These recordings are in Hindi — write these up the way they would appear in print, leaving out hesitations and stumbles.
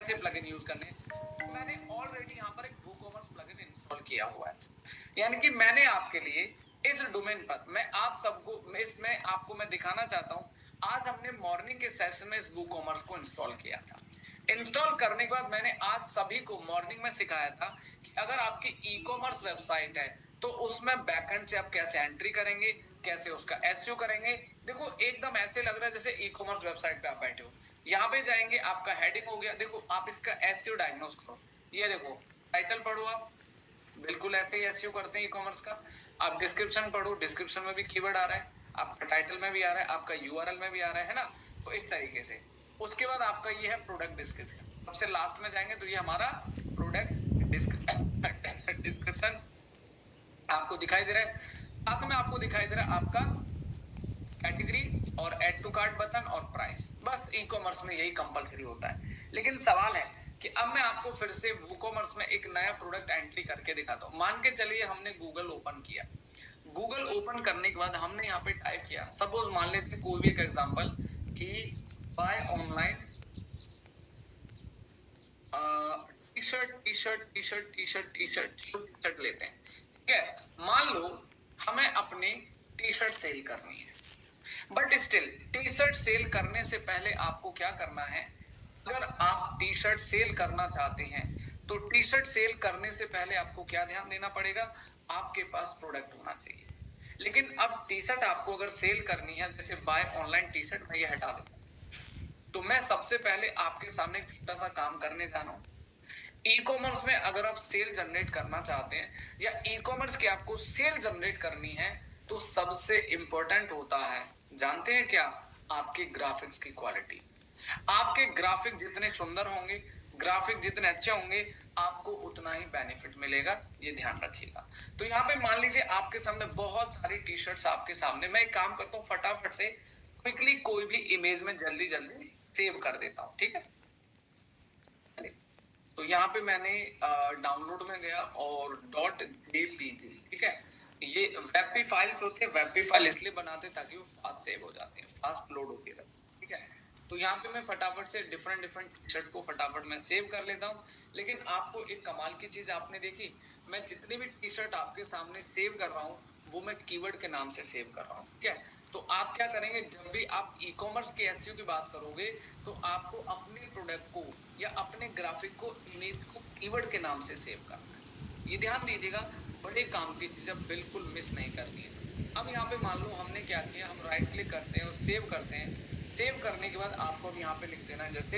से प्लगइन यूज करने, मैंने ऑलरेडी यहाँ पर एक वूकॉमर्स प्लगइन इंस्टॉल किया हुआ है। यानी कि मैंने आपके लिए इस डोमेन पर मैं आप सबको इसमें आपको मैं दिखाना चाहता हूँ। आज हमने मॉर्निंग के सेशन में इस वूकॉमर्स को इंस्टॉल किया था। इंस्टॉल करने के बाद मैंने आज सभी को मॉर्निंग में सिखाया था कि अगर आपकी ई कॉमर्स वेबसाइट है तो उसमें बैकएंड से आप कैसे एंट्री करेंगे, कैसे उसका एसईओ करेंगे। देखो एकदम ऐसे लग रहा है जैसे ई कॉमर्स वेबसाइट पे आप बैठे हो। यहाँ पे जाएंगे, आपका हेडिंग हो गया, देखो आप इसका एसईओ डायग्नोस करो। ये देखो टाइटल पढ़ो आप, बिल्कुल ऐसे ही एसईओ करते हैं ई कॉमर्स का। आप डिस्क्रिप्शन पढ़ो, डिस्क्रिप्शन में भी कीवर्ड आ रहा है, आपका टाइटल में भी आ रहा है, आपका यूआरएल में भी आ रहा है ना। तो इस तरीके से उसके बाद आपका ये है प्रोडक्ट डिस्क्रिप्शन। सबसे लास्ट में जाएंगे तो ये हमारा प्रोडक्ट डिस्क्रिप्शन आपको दिखाई दे रहा है। साथ में आपको दिखाई दे रहा है आपका कैटेगरी और ऐड टू कार्ट बटन और प्राइस। बस ई कॉमर्स में यही कंपलसरी होता है। लेकिन सवाल है कि अब मैं आपको फिर से वूकॉमर्स में एक नया प्रोडक्ट एंट्री करके दिखाता हूँ। मान के चलिए हमने गूगल ओपन किया। गूगल ओपन करने के बाद हमने यहाँ पे टाइप किया, सपोज मान लेते हैं कोई भी एक एग्जांपल कि buy online T shirt T shirt T shirt T shirt T shirt T shirt लेते हैं। ठीक है, मान लो हमें अपनी टी शर्ट सेल करनी है, but still T shirt sale करने से पहले आपको क्या करना है। अगर आप टी शर्ट सेल करना चाहते हैं तो टी शर्ट सेल करने से पहले आपको क्या ध्यान देना पड़ेगा, आपके पास प्रोडक्ट होना चाहिए। लेकिन अब टी शर्ट आपको अगर सेल करनी है, जैसे बाय ऑनलाइन टी शर्ट, मैं ये हटा देता हूं, तो मैं सबसे पहले आपके सामने छोटा सा काम करने जा रहा हूं। ई कॉमर्स में अगर आप सेल जनरेट करना चाहते हैं या ई कॉमर्स की आपको सेल जनरेट करनी है तो सबसे इंपॉर्टेंट होता है, जानते हैं क्या, आपके ग्राफिक्स की क्वालिटी। आपके ग्राफिक जितने सुंदर होंगे, ग्राफिक जितने अच्छे होंगे, आपको उतना ही बेनिफिट मिलेगा, ये ध्यान रखिएगा। तो यहाँ पे मान लीजिए आपके सामने बहुत सारी टी शर्ट्स आपके सामने, मैं एक काम करता हूँ फटाफट से क्विकली कोई भी इमेज में जल्दी जल्दी सेव कर देता हूँ। ठीक है, तो यहाँ पे मैंने डाउनलोड में गया और .jpg, ठीक है, ये वेब फाइल्स होते हैं। वेब फाइल इसलिए बनाते हैं ताकि वो फास्ट सेव हो जाते हैं, फास्ट लोड होती है। ठीक है, तो यहाँ पे मैं फटाफट से डिफरेंट टी शर्ट को फटाफट मैं सेव कर लेता हूँ। लेकिन आपको एक कमाल की चीज आपने देखी, मैं जितनी भी टी शर्ट आपके सामने सेव कर रहा हूँ वो मैं कीवर्ड के नाम से सेव कर रहा हूँ। ठीक है, तो आप क्या करेंगे, जब भी आप ई कॉमर्स के एसईओ की बात करोगे तो आपको अपने प्रोडक्ट को या अपने ग्राफिक को, इमेज को कीवर्ड के नाम से सेव करना है। ये ध्यान दीजिएगा, बड़े काम की चीजें बिल्कुल मिस नहीं करनी है। अब यहाँ पे मान लो हमने क्या किया, हम राइट क्लिक करते हैं और सेव करते हैं। सेव करने के बाद आपको यहाँ पे लिख देना है जैसे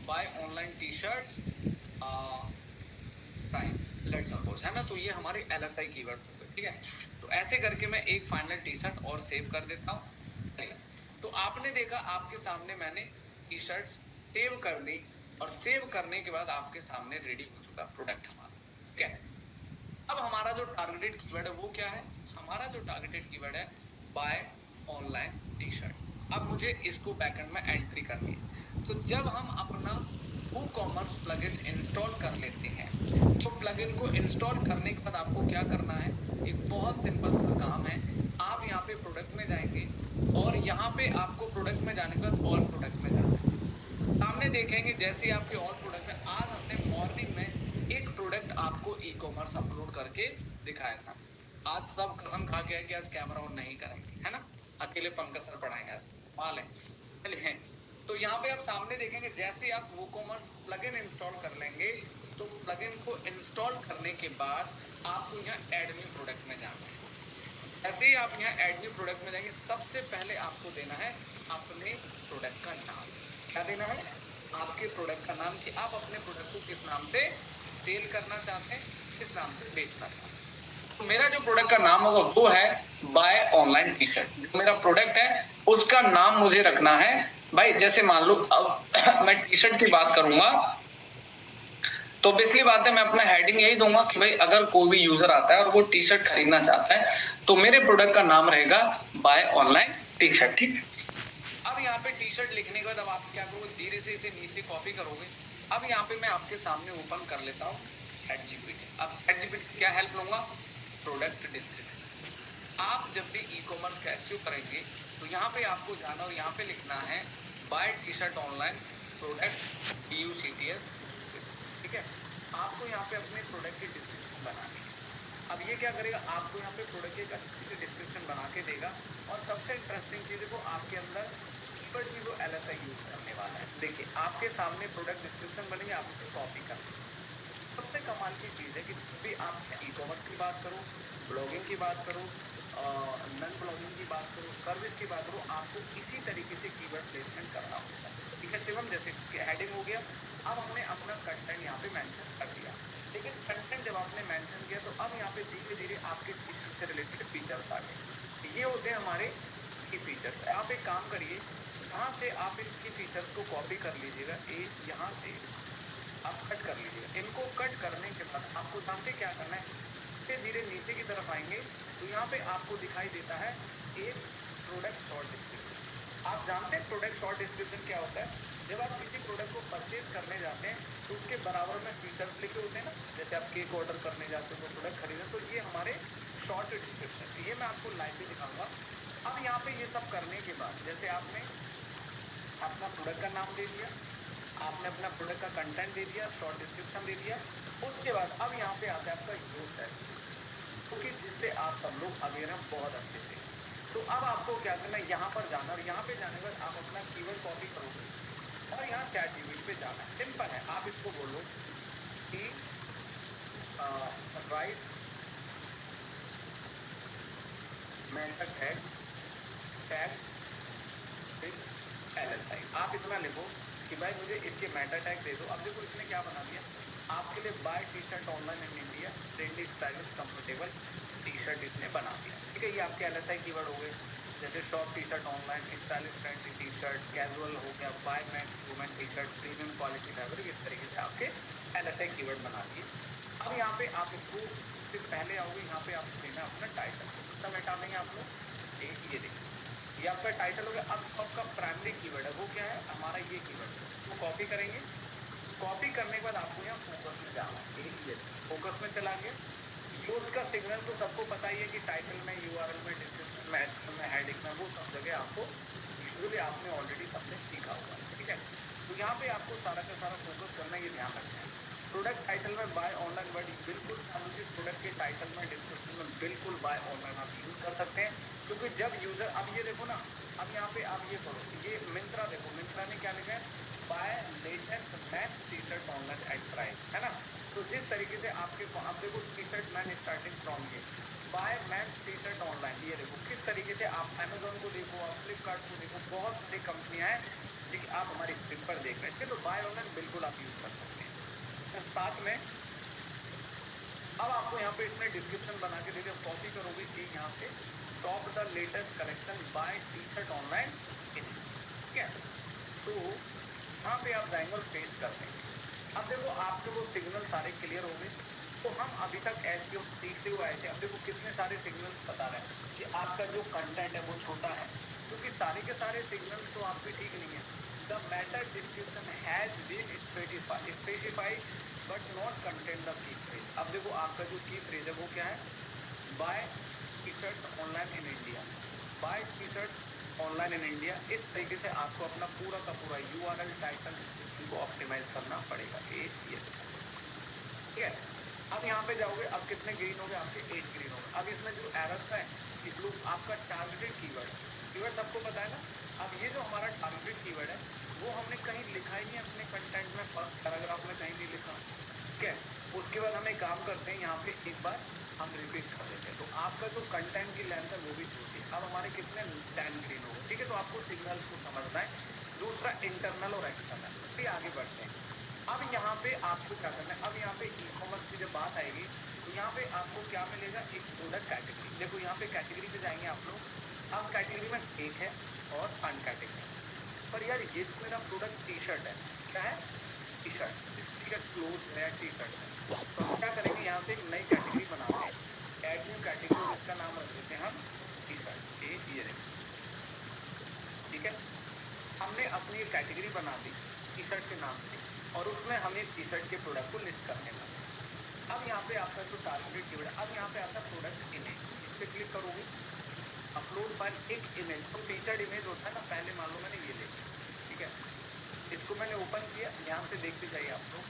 buy online T shirts price, let suppose, है ना। तो ये हमारे LSI कीवर्ड हो गए। ठीक है, तो ऐसे करके मैं एक फाइनल टी शर्ट और सेव कर देता हूँ। तो आपने देखा आपके सामने मैंने टी शर्ट सेव कर दी और सेव करने के बाद आपके सामने रेडी हो चुका प्रोडक्ट हमारा। ठीक है, अब हमारा जो टारगेटेड कीवर्ड है वो क्या है, हमारा जो टारगेटेड कीवर्ड है बाय ऑनलाइन टी शर्ट। अब मुझे इसको बैकएंड में एंट्री करनी है। तो जब हम अपना वूकॉमर्स प्लगइन इंस्टॉल कर लेते हैं तो प्लगइन को इंस्टॉल करने के बाद आपको क्या करना है, एक बहुत सिंपल सा काम है। आप यहाँ पे प्रोडक्ट में जाएंगे और यहाँ पे आपको प्रोडक्ट में जाने के बाद ऑल प्रोडक्ट में जाना है। सामने देखेंगे जैसे आपके ऑल प्रोडक्ट में, आज हमने मॉर्निंग में एक प्रोडक्ट आपको ई कॉमर्स अपलोड करके दिखाया था। आज सब कसम खा के है कि आज कैमरा ऑन नहीं करेंगे, है ना, अकेले पंकज सर पढ़ाएंगे आज, माल है। चलिए, तो यहाँ पे आप सामने देखेंगे जैसे आप वूकॉमर्स प्लगइन इंस्टॉल कर लेंगे तो प्लगइन को इंस्टॉल करने के बाद आपको यहाँ ऐड न्यू प्रोडक्ट में जाना है। ऐसे ही आप यहाँ ऐड न्यू प्रोडक्ट में जाएंगे, सबसे पहले आपको देना है अपने प्रोडक्ट का नाम। क्या देना है, आपके प्रोडक्ट का नाम, कि आप अपने प्रोडक्ट को किस नाम से सेल करना चाहते हैं, किस नाम से बेचना चाहते हैं। तो मेरा जो प्रोडक्ट का नाम होगा वो है बाय ऑनलाइन टी शर्ट। जो मेरा प्रोडक्ट है उसका नाम मुझे रखना है भाई, जैसे मान लो अब मैं टी शर्ट की बात करूंगा तो बेसिकली बात है, मैं अपना हेडिंग यही दूंगा कि भाई अगर कोई भी यूजर आता है और वो टी शर्ट खरीदना चाहता है तो मेरे प्रोडक्ट का नाम रहेगा बाय ऑनलाइन टी शर्ट। ठीक है, अब यहाँ पे टी शर्ट लिखने के बाद अब आप क्या करोगे, धीरे से इसे नीचे कॉपी करोगे। अब यहाँ पे मैं आपके सामने ओपन कर लेता हूँ ChatGPT। अब ChatGPT से क्या हेल्प लूंगा, प्रोडक्ट डिस्क्रिप्शन। आप जब भी ई कॉमर्स का एसईओ करेंगे तो यहाँ पे आपको जाना और यहाँ पे लिखना है buy T shirt online product BUCTS आपको यहाँ पे अपने प्रोडक्ट की डिस्क्रिप्शन बनानी है। अब ये क्या करेगा, आपको यहाँ पे प्रोडक्ट की अच्छी सी डिस्क्रिप्शन बना के देगा, और सबसे इंटरेस्टिंग चीज़ है वो आपके अंदर कीवर्ड की वो LSI यूज करने वाला है। देखिए आपके सामने प्रोडक्ट डिस्क्रिप्शन बनेगी, आप इसे कॉपी कर लीजिए। सबसे कमाल की चीज़ है कि जब भी आप ई-कॉमर्स की बात करो, ब्लॉगिंग की बात करो, नॉन ब्लॉगिंग की बात करो, सर्विस की बात करो, आपको इसी तरीके से कीवर्ड प्लेसमेंट करना होगा। ठीक है शिवम, जैसे हेडिंग हो गया, अब हमने अपना कंटेंट यहाँ पे मेंशन कर दिया। लेकिन कंटेंट जब आपने मेंशन किया तो अब यहाँ पे धीरे धीरे आपके बिजनेस से रिलेटेड फीचर्स आ गए। ये होते हैं हमारे की फीचर्स। आप एक काम करिए, यहाँ से आप इनकी फीचर्स को कॉपी कर लीजिएगा, यहाँ से आप कट कर लीजिएगा। इनको कट करने के बाद आपको जानते क्या करना है, धीरे धीरे नीचे की तरफ आएंगे तो यहाँ पे आपको दिखाई देता है एक प्रोडक्ट शॉर्ट डिस्क्रिप्शन। आप जानते हैं प्रोडक्ट शॉर्ट डिस्क्रिप्शन क्या होता है? जब आप किसी प्रोडक्ट को परचेज करने जाते हैं तो उसके बराबर में फीचर्स लिखे होते हैं ना, जैसे आप केक ऑर्डर करने जाते हो तो प्रोडक्ट खरीदे, तो ये हमारे शॉर्ट डिस्क्रिप्शन, ये मैं आपको लाइव भी दिखाऊंगा। अब यहाँ पे ये सब करने के बाद जैसे आपने अपना प्रोडक्ट का नाम दे दिया, आपने अपना प्रोडक्ट का कंटेंट दे दिया, शॉर्ट डिस्क्रिप्शन दे दिया, उसके बाद अब यहाँ पे आता है आपका यूज टैग, क्योंकि जिससे आप सब लोग अवेयर हैं बहुत अच्छे से। तो अब आपको क्या करना है, यहाँ पर जाना, और यहाँ पे जाने के बाद आप अपना कीवर्ड कॉपी करोगे और यहाँ ChatGPT पे जाना है। सिंपल है, आप इसको बोलो कि right Meta tags with LSI। आप इतना लिखो कि भाई मुझे इसके मेटा टैग दे दो। अब देखो इसने क्या बना दिया आपके लिए, buy T shirt online in India, trendy stylish comfortable T shirt इसने बना दिया। ठीक है, ये आपके LSI कीवर्ड हो गए, जैसे short T shirt online, stylish trendy T shirt, casual हो गया, buy men's women T shirt, premium quality fabric, इस तरीके से आपके LSI कीवर्ड बना दिए। अब यहाँ पे आप इसको फिर पहले आओगे, यहाँ पे आपको देना अपना टाइटल, सब हटा देंगे आप लोग। ये देखिए ये आपका टाइटल हो गया। अब आपका प्राइमरी कीवर्ड है वो क्या है, हमारा ये कीवर्ड है, इसको कॉपी करेंगे। कॉपी करने के बाद आपको यहाँ फोकस में जाना है, ये फोकस में चला गया। यूज का सिग्नल तो सबको पता ही है कि टाइटल में, URL में, डिस्क्रिप्शन में, हेडिंग में, वो सब जगह आपको यूजुअली आपने ऑलरेडी सबने सीखा हुआ है। ठीक है, तो यहाँ पे आपको सारा का सारा फोकस करना, ये ध्यान रखना है। प्रोडक्ट टाइटल में बाय ऑनलाइन वर्ड बिल्कुल समझिए, प्रोडक्ट के टाइटल में, डिस्क्रिप्शन में बिल्कुल बाय ऑनलाइन आप यूज कर सकते हैं, क्योंकि जब यूजर, अब ये देखो ना, अब यहाँ पे आप ये पढ़ो, ये मिंत्रा देखो, मिंत्रा ने क्या लिखा है, buy latest Max T shirt online at price, है ना। तो जिस तरीके से आपके, आप देखो T shirt man starting from ये buy Max T shirt online, ये देखो किस तरीके से आप अमेजोन को देखो, आप फ्लिपकार्ट को देखो, बहुत सारी कंपनियां हैं जी आप हमारी स्क्रीन पर देख रहे थे। तो बाय ऑनलाइन बिल्कुल आप यूज कर सकते हैं। साथ में अब आपको यहाँ पे इसने डिस्क्रिप्शन बना के दे दिया, कॉपी करोगे कि यहाँ से top the latest collection bye T shirt online, ठीक है। तो यहाँ पे आप जाएंगे और पेस्ट कर देंगे। अब देखो आपके वो सिग्नल सारे क्लियर हो गए। तो हम अभी तक SEO सीखते हुए आए थे, अब देखो कितने सारे सिग्नल्स बता रहे हैं कि आपका जो कंटेंट है वो छोटा है, क्योंकि सारे के सारे सिग्नल्स तो आपके ठीक नहीं है। The meta description has been specified but not content the key phrase. अब देखो आपका जो की फ्रेज है वो क्या है, buy T shirts online in India, buy T shirts online in India. इस तरीके से आपको अपना पूरा का पूरा URL, टाइटल, डिस्क्रिप्शन को ऑप्टिमाइज करना पड़ेगा। ये ठीक है। अब यहाँ पे जाओगे, अब कितने ग्रीन हो गए आपके, 8 ग्रीन हो गए। अब इसमें जो एरर्स है कि ब्लू, आपका टारगेटेड कीवर्ड सबको पता है ना। अब ये जो हमारा टारगेटेड कीवर्ड है वो हमने कहीं लिखा ही नहीं अपने कंटेंट में, फर्स्ट पैराग्राफ में कहीं नहीं लिखा। ठीक है, उसके बाद हम एक काम करते हैं, यहाँ पे एक बार हम रिपीट कर देते हैं, तो आपका जो कंटेंट की लेंथ है वो भी छोटी है। अब हमारे कितने 10 ग्रीन हो गए। ठीक है, तो आपको सिग्नल्स को समझना है। दूसरा इंटरनल और एक्सटर्नल, फिर आगे बढ़ते हैं। अब यहाँ पे आपको क्या करना है, अब यहाँ पे ई-कॉमर्स की जब बात आएगी तो यहाँ पे आपको क्या मिलेगा, एक प्रोडक्ट कैटेगरी। देखो यहाँ पे कैटेगरी पे जाएंगे आप लोग। अब कैटेगरी में एक है और अनकैटेगरी, पर यार ये तो मेरा प्रोडक्ट टी शर्ट है, क्या है, टी शर्ट, ठीक है, क्लोथ है, टी शर्ट है। तो हम क्या करेंगे, यहाँ से एक नई कैटेगरी बनाते हैं, एड न्यू कैटेगरी, इसका नाम रख देते हैं हम टी शर्ट। ये ठीक है, हमने अपनी एक कैटेगरी बना दी टी शर्ट के नाम से, और उसमें हमें टी शर्ट के प्रोडक्ट को लिस्ट करने लगे। अब यहाँ पे आपका जो टारगेटेड कीवर्ड है, अब यहाँ पे आता है प्रोडक्ट इमेज, इस पर क्लिक करोगे, अपलोड फाइल, एक इमेज, तो फीचर्ड इमेज होता है ना, पहले मान लो मैंने ये ले लिया, ठीक है, इसको मैंने ओपन किया, ध्यान से देखते जाइए आप लोग।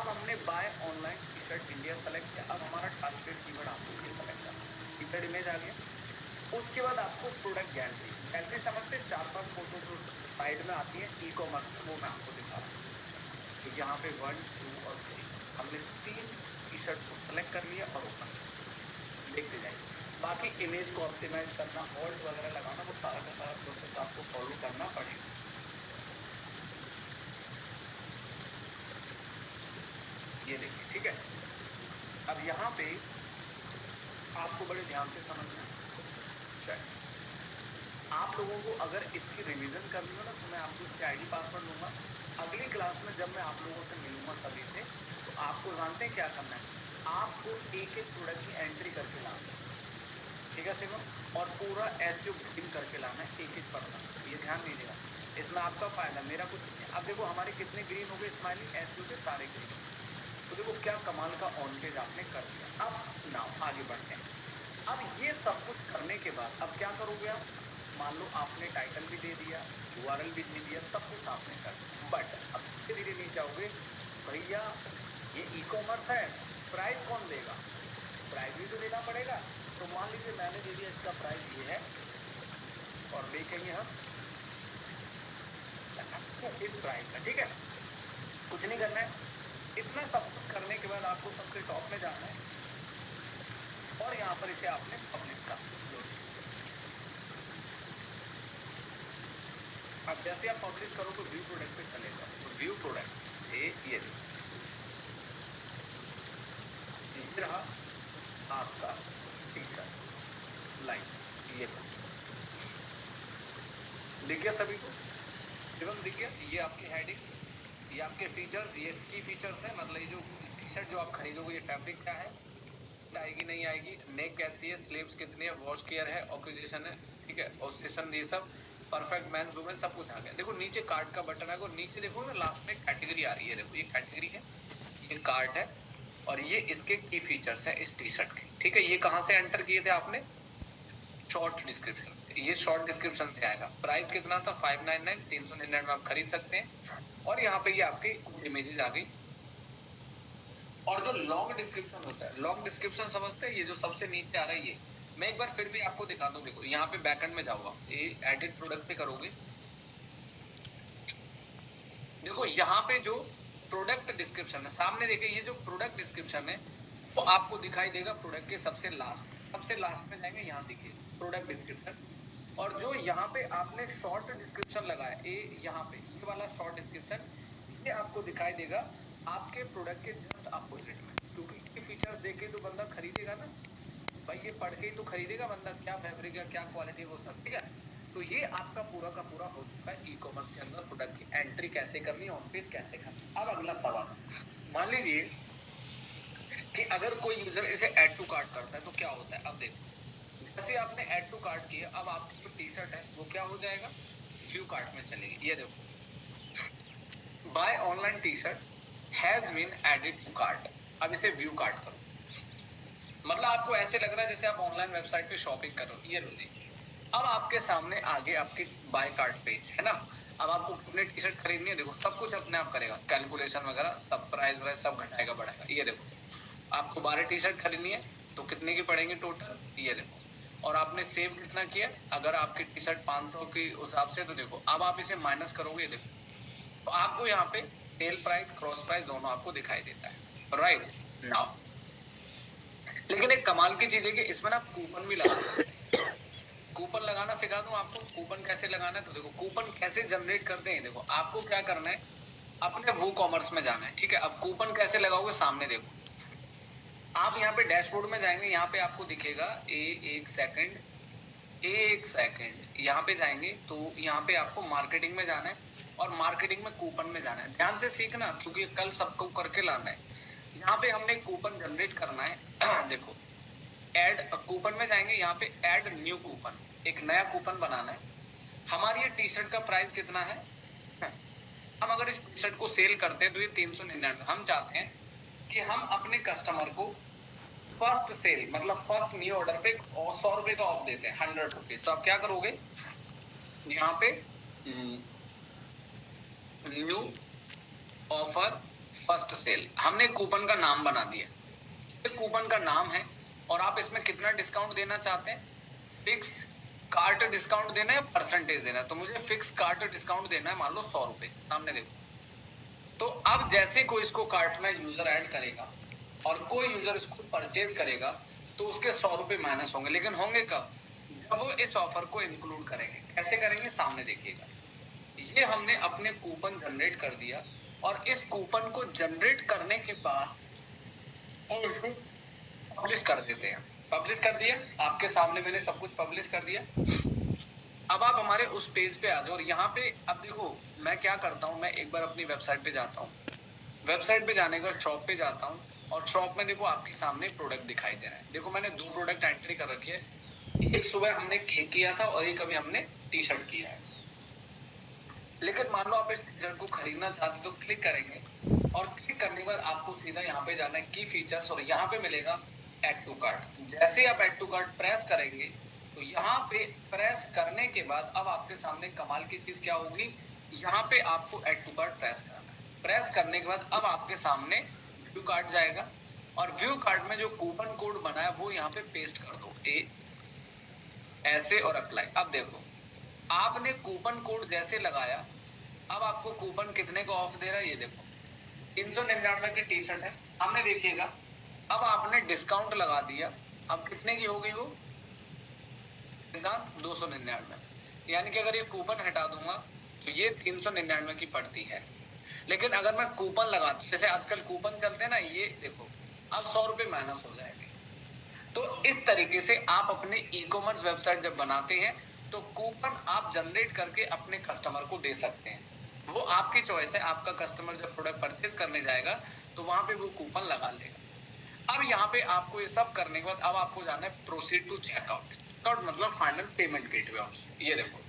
अब हमने buy online T shirt India select किया। अब हमारा टारगेट कीवर्ड आपको ये सेलेक्ट करना है। कीवर्ड इमेज आ गया। उसके बाद आपको प्रोडक्ट गैलरी समझते 4-5 फोटो जो साइड में आती है ई कॉमर्स में, वो मैं आपको दिखा रहा हूँ। तो यहाँ पे 1, 2 और 3 हमने 3 टी शर्ट को सेलेक्ट कर लिया और ओपन देखते जाइए। बाकी इमेज को ऑप्टिमाइज करना, ऑल्ट वगैरह लगाना, वो सारा का सारा प्रोसेस आपको फॉलो करना पड़ेगा। ये देखिए, ठीक है। अब यहाँ पे आपको बड़े ध्यान से समझना है। चलिए, आप लोगों को अगर इसकी रिवीजन करनी हो ना, तो मैं आपको इसके आईडी पासवर्ड दूंगा। अगली क्लास में जब मैं आप लोगों से मिलूंगा सभी से, तो आपको जानते हैं क्या करना है, आपको एक एक प्रोडक्ट की एंट्री करके लाना है, ठीक है सिमो, और पूरा एसईओ बिल्डिंग करके लाना है एक एक परसेंट। ये ध्यान दीजिएगा, इसमें आपका फायदा, मेरा कुछ नहीं है। अब देखो हमारे कितने ग्रीन हो गए स्माइली, एसईओ के सारे ग्रीन। तो देखो क्या कमाल का ऑन पेज आपने कर दिया। अब नाउ आगे बढ़ते हैं। अब ये सब कुछ करने के बाद अब क्या करोगे आप, मान लो आपने टाइटल भी दे दिया, यूआरएल भी दे दिया, सब कुछ आपने कर दिया, बट अब धीरे धीरे नहीं चाहोगे भैया ये ई कॉमर्स है, प्राइस कौन देगा, प्राइस भी तो देना पड़ेगा। तो मान लीजिए मैंने दे दिया इसका प्राइस ये है, और देखेंगे हम इस प्राइस में, ठीक है। कुछ नहीं करना है, इतना सब कुछ करने के बाद आपको सबसे टॉप में जाना है और यहाँ पर इसे आपने पब्लिश कर दिया। अब जैसे आप पब्लिश करो तो व्यू प्रोडक्ट पे चले जाओ, तो व्यू प्रोडक्ट ये रहा आपका टी शर्ट लाइन, ये दिख गया सभी को, एवं दिख गया। ये आपकी हेडिंग, ये आपके फीचर्स, ये की फीचर्स है, मतलब ये जो टी शर्ट जो आप खरीदोगे, ये फैब्रिक क्या है, आएगी नहीं आएगी, नेक कैसी है, स्लीव्स कितनी है, वॉश केयर है, ऑक्यूजेशन है, ठीक है, और सेशन ये सब परफेक्ट मेंस वुमेन सब कुछ आ गया। देखो नीचे कार्ट का बटन है, वो नीचे देखो ना लास्ट में कैटेगरी आ रही है, देखो ये कैटेगरी है, ये कार्ट है, और ये इसके की फीचर्स है इस टी शर्ट के, ठीक है। ये कहाँ से एंटर किए थे आपने, शॉर्ट डिस्क्रिप्शन, ये शॉर्ट डिस्क्रिप्शन से आएगा। प्राइस कितना था 599, 399 में आप खरीद सकते हैं। और यहाँ पे ये आपकी इमेजेस आ गई। और जो लॉन्ग डिस्क्रिप्शन होता है, लॉन्ग डिस्क्रिप्शन समझते हैं, ये जो सबसे नीचे आ रहा है, ये मैं एक बार फिर भी आपको दिखा दूं। देखो यहाँ पे बैकएंड में जाऊंगा, ये एडिट प्रोडक्ट पे करोगे, देखो यहाँ पे जो प्रोडक्ट डिस्क्रिप्शन है सामने, देखिए ये जो प्रोडक्ट डिस्क्रिप्शन है वो आपको दिखाई देगा प्रोडक्ट के सबसे लास्ट में जाएंगे, यहाँ देखिए प्रोडक्ट डिस्क्रिप्शन। और जो यहाँ पे आपने शॉर्ट डिस्क्रिप्शन लगाया, यहाँ पे ये वाला शॉर्ट डिस्क्रिप्शन, ये आपको दिखाई देगा आपके प्रोडक्ट के जस्ट अपोजिट में, क्योंकि ये फीचर्स देख के तो बंदा खरीदेगा ना भाई, ये पढ़ के ही तो खरीदेगा बंदा, क्या फैब्रिक है, क्या क्वालिटी, वो सब, ठीक है। तो ये आपका पूरा का पूरा हो चुका है ई कॉमर्स के अंदर प्रोडक्ट की एंट्री कैसे करनी है, ऑन पेज कैसे करनी है। अब अगला सवाल, मान लीजिए कि अगर कोई यूजर इसे ऐड टू कार्ट करता है तो क्या होता है। अब देखो जैसे आपने ऐड टू कार्ट किया, अब आपकी जो टी शर्ट है वो क्या हो जाएगा, व्यू कार्ट में चलेगी। ये देखो buy online T shirt has been added to cart, अब इसे व्यू कार्ट करो, मतलब आपको ऐसे लग रहा है जैसे आप ऑनलाइन वेबसाइट पे शॉपिंग कर रहे हो। ये लो जी, अब आपके सामने आगे आपकी बाय कार्ट पेज है ना। अब आपको कितने टी शर्ट खरीदनी है, देखो सब कुछ अपने आप करेगा, कैलकुलेशन वगैरह सब, प्राइस वगैरह सब घटाएगा बढ़ाएगा। ये देखो आपको 12 टी शर्ट खरीदनी है तो कितने की पड़ेंगे टोटल, ये देखो। और आपने सेव कितना किया, अगर आपकी टी शर्ट 500 के हिसाब से, तो देखो अब आप इसे माइनस करोगे, देखो तो आपको यहाँ पे सेल प्राइस, क्रॉस प्राइस दोनों आपको दिखाई देता है, राइट नाउ। लेकिन एक कमाल की चीज है कि इसमें ना आप कूपन भी लगा सकते हैं। कूपन लगाना सिखा दूं आपको, कूपन कैसे लगाना है। तो देखो कूपन कैसे जनरेट करते हैं, देखो आपको क्या करना है, अपने वो कॉमर्स में जाना है, ठीक है। अब कूपन कैसे लगाओगे, सामने देखो, आप यहाँ पे डैशबोर्ड में जाएंगे, यहाँ पे आपको दिखेगा एक सेकंड, यहाँ पे जाएंगे तो यहाँ पे आपको मार्केटिंग में जाना है, और मार्केटिंग में कूपन में जाना है। ध्यान से सीखना क्योंकि कल सबको करके लाना है। यहाँ पे हमने कूपन जनरेट करना है देखो ऐड कूपन में जाएंगे, यहाँ पे ऐड न्यू कूपन, एक नया कूपन बनाना है। हमारी ये टी शर्ट का प्राइस कितना है, हम अगर इस टी शर्ट को सेल करते हैं तो ये 399, हम चाहते हैं कि हम अपने कस्टमर को फर्स्ट सेल मतलब फर्स्ट न्यू ऑर्डर पे 100 रुपए का ऑफ देते हैं, 100 रुपीज। तो आप क्या करोगे, यहाँ पे न्यू ऑफर फर्स्ट सेल, हमने कूपन का नाम बना दिया, कूपन का नाम है और आप इसमें कितना डिस्काउंट देना चाहते हैं, फिक्स कार्ट डिस्काउंट देना है, परसेंटेज देना है। तो मुझे फिक्स कार्ट डिस्काउंट देना है, मान लो 100 रुपए, सामने देखो। तो अब जैसे कोई इसको कार्ट में यूजर ऐड करेगा और कोई यूजर इसको परचेज करेगा तो उसके 100 रुपए माइनस होंगे, लेकिन होंगे कब, जब वो इस ऑफर को इंक्लूड करेंगे। कैसे करेंगे, सामने देखिएगा। ये हमने अपने कूपन जनरेट कर दिया और इस कूपन को जनरेट करने के बाद पब्लिश कर देते हैं। पब्लिश कर दिया, आपके सामने मैंने सब कुछ पब्लिश कर दिया। अब आप हमारे उस पेज पे आ जाओ और यहाँ पे अब देखो मैं क्या करता हूँ, मैं एक बार अपनी वेबसाइट पे जाता हूँ। वेबसाइट पे जाने के बाद शॉप पे जाता हूँ और शॉप में देखो आपके सामने प्रोडक्ट दिखाई दे रहा है। देखो मैंने 2 प्रोडक्ट एंट्री कर रखी है, एक सुबह हमने केक किया था और एक अभी हमने टी शर्ट किया है। लेकिन मान लो आप इस टी शर्ट को खरीदना चाहते तो क्लिक करेंगे और क्लिक करने के बाद आपको सीधा यहाँ पे जाना है की फीचर्स और यहाँ पे मिलेगा ऐड टू कार्ट। जैसे आप ऐड टू कार्ट प्रेस करेंगे तो यहाँ पे प्रेस करने के बाद अब आपके सामने कमाल की चीज क्या होगी, यहाँ पे आपको ऐड टू कार्ट प्रेस करना है। प्रेस करने के बाद अब आपके सामने व्यू कार्ट जाएगा और व्यू कार्ट में जो कूपन कोड बना है वो यहाँ पे पेस्ट कर दो, ऐसे और अप्लाई। अब देखो आपने कूपन कोड जैसे लगाया, अब आपको कूपन कितने का ऑफ दे रहा है, ये देखो 399 की टी शर्ट है, हमने देखिएगा। अब आपने डिस्काउंट लगा दिया, अब कितने की हो गई वो, 299। यानी कि अगर ये कूपन हटा दूंगा तो ये 399 की पड़ती है। लेकिन अगर मैं कूपन लगाता, जैसे आजकल कूपन चलते हैं ना, ये देखो अब 100 रुपए माइनस हो जाएंगे। तो इस तरीके से आप अपने ई कॉमर्स वेबसाइट जब बनाते हैं तो कूपन आप जनरेट करके अपने कस्टमर को दे सकते हैं। वो आपकी चॉइस है, आपका कस्टमर जब प्रोडक्ट परचेज करने जाएगा तो वहां पे वो कूपन लगा लेगा। अब यहाँ पे आपको ये सब करने के बाद अब आपको जाना है प्रोसीड टू चेकआउट। चेकआउट मतलब फाइनल पेमेंट गेटवे ऑप्शन। ये देखो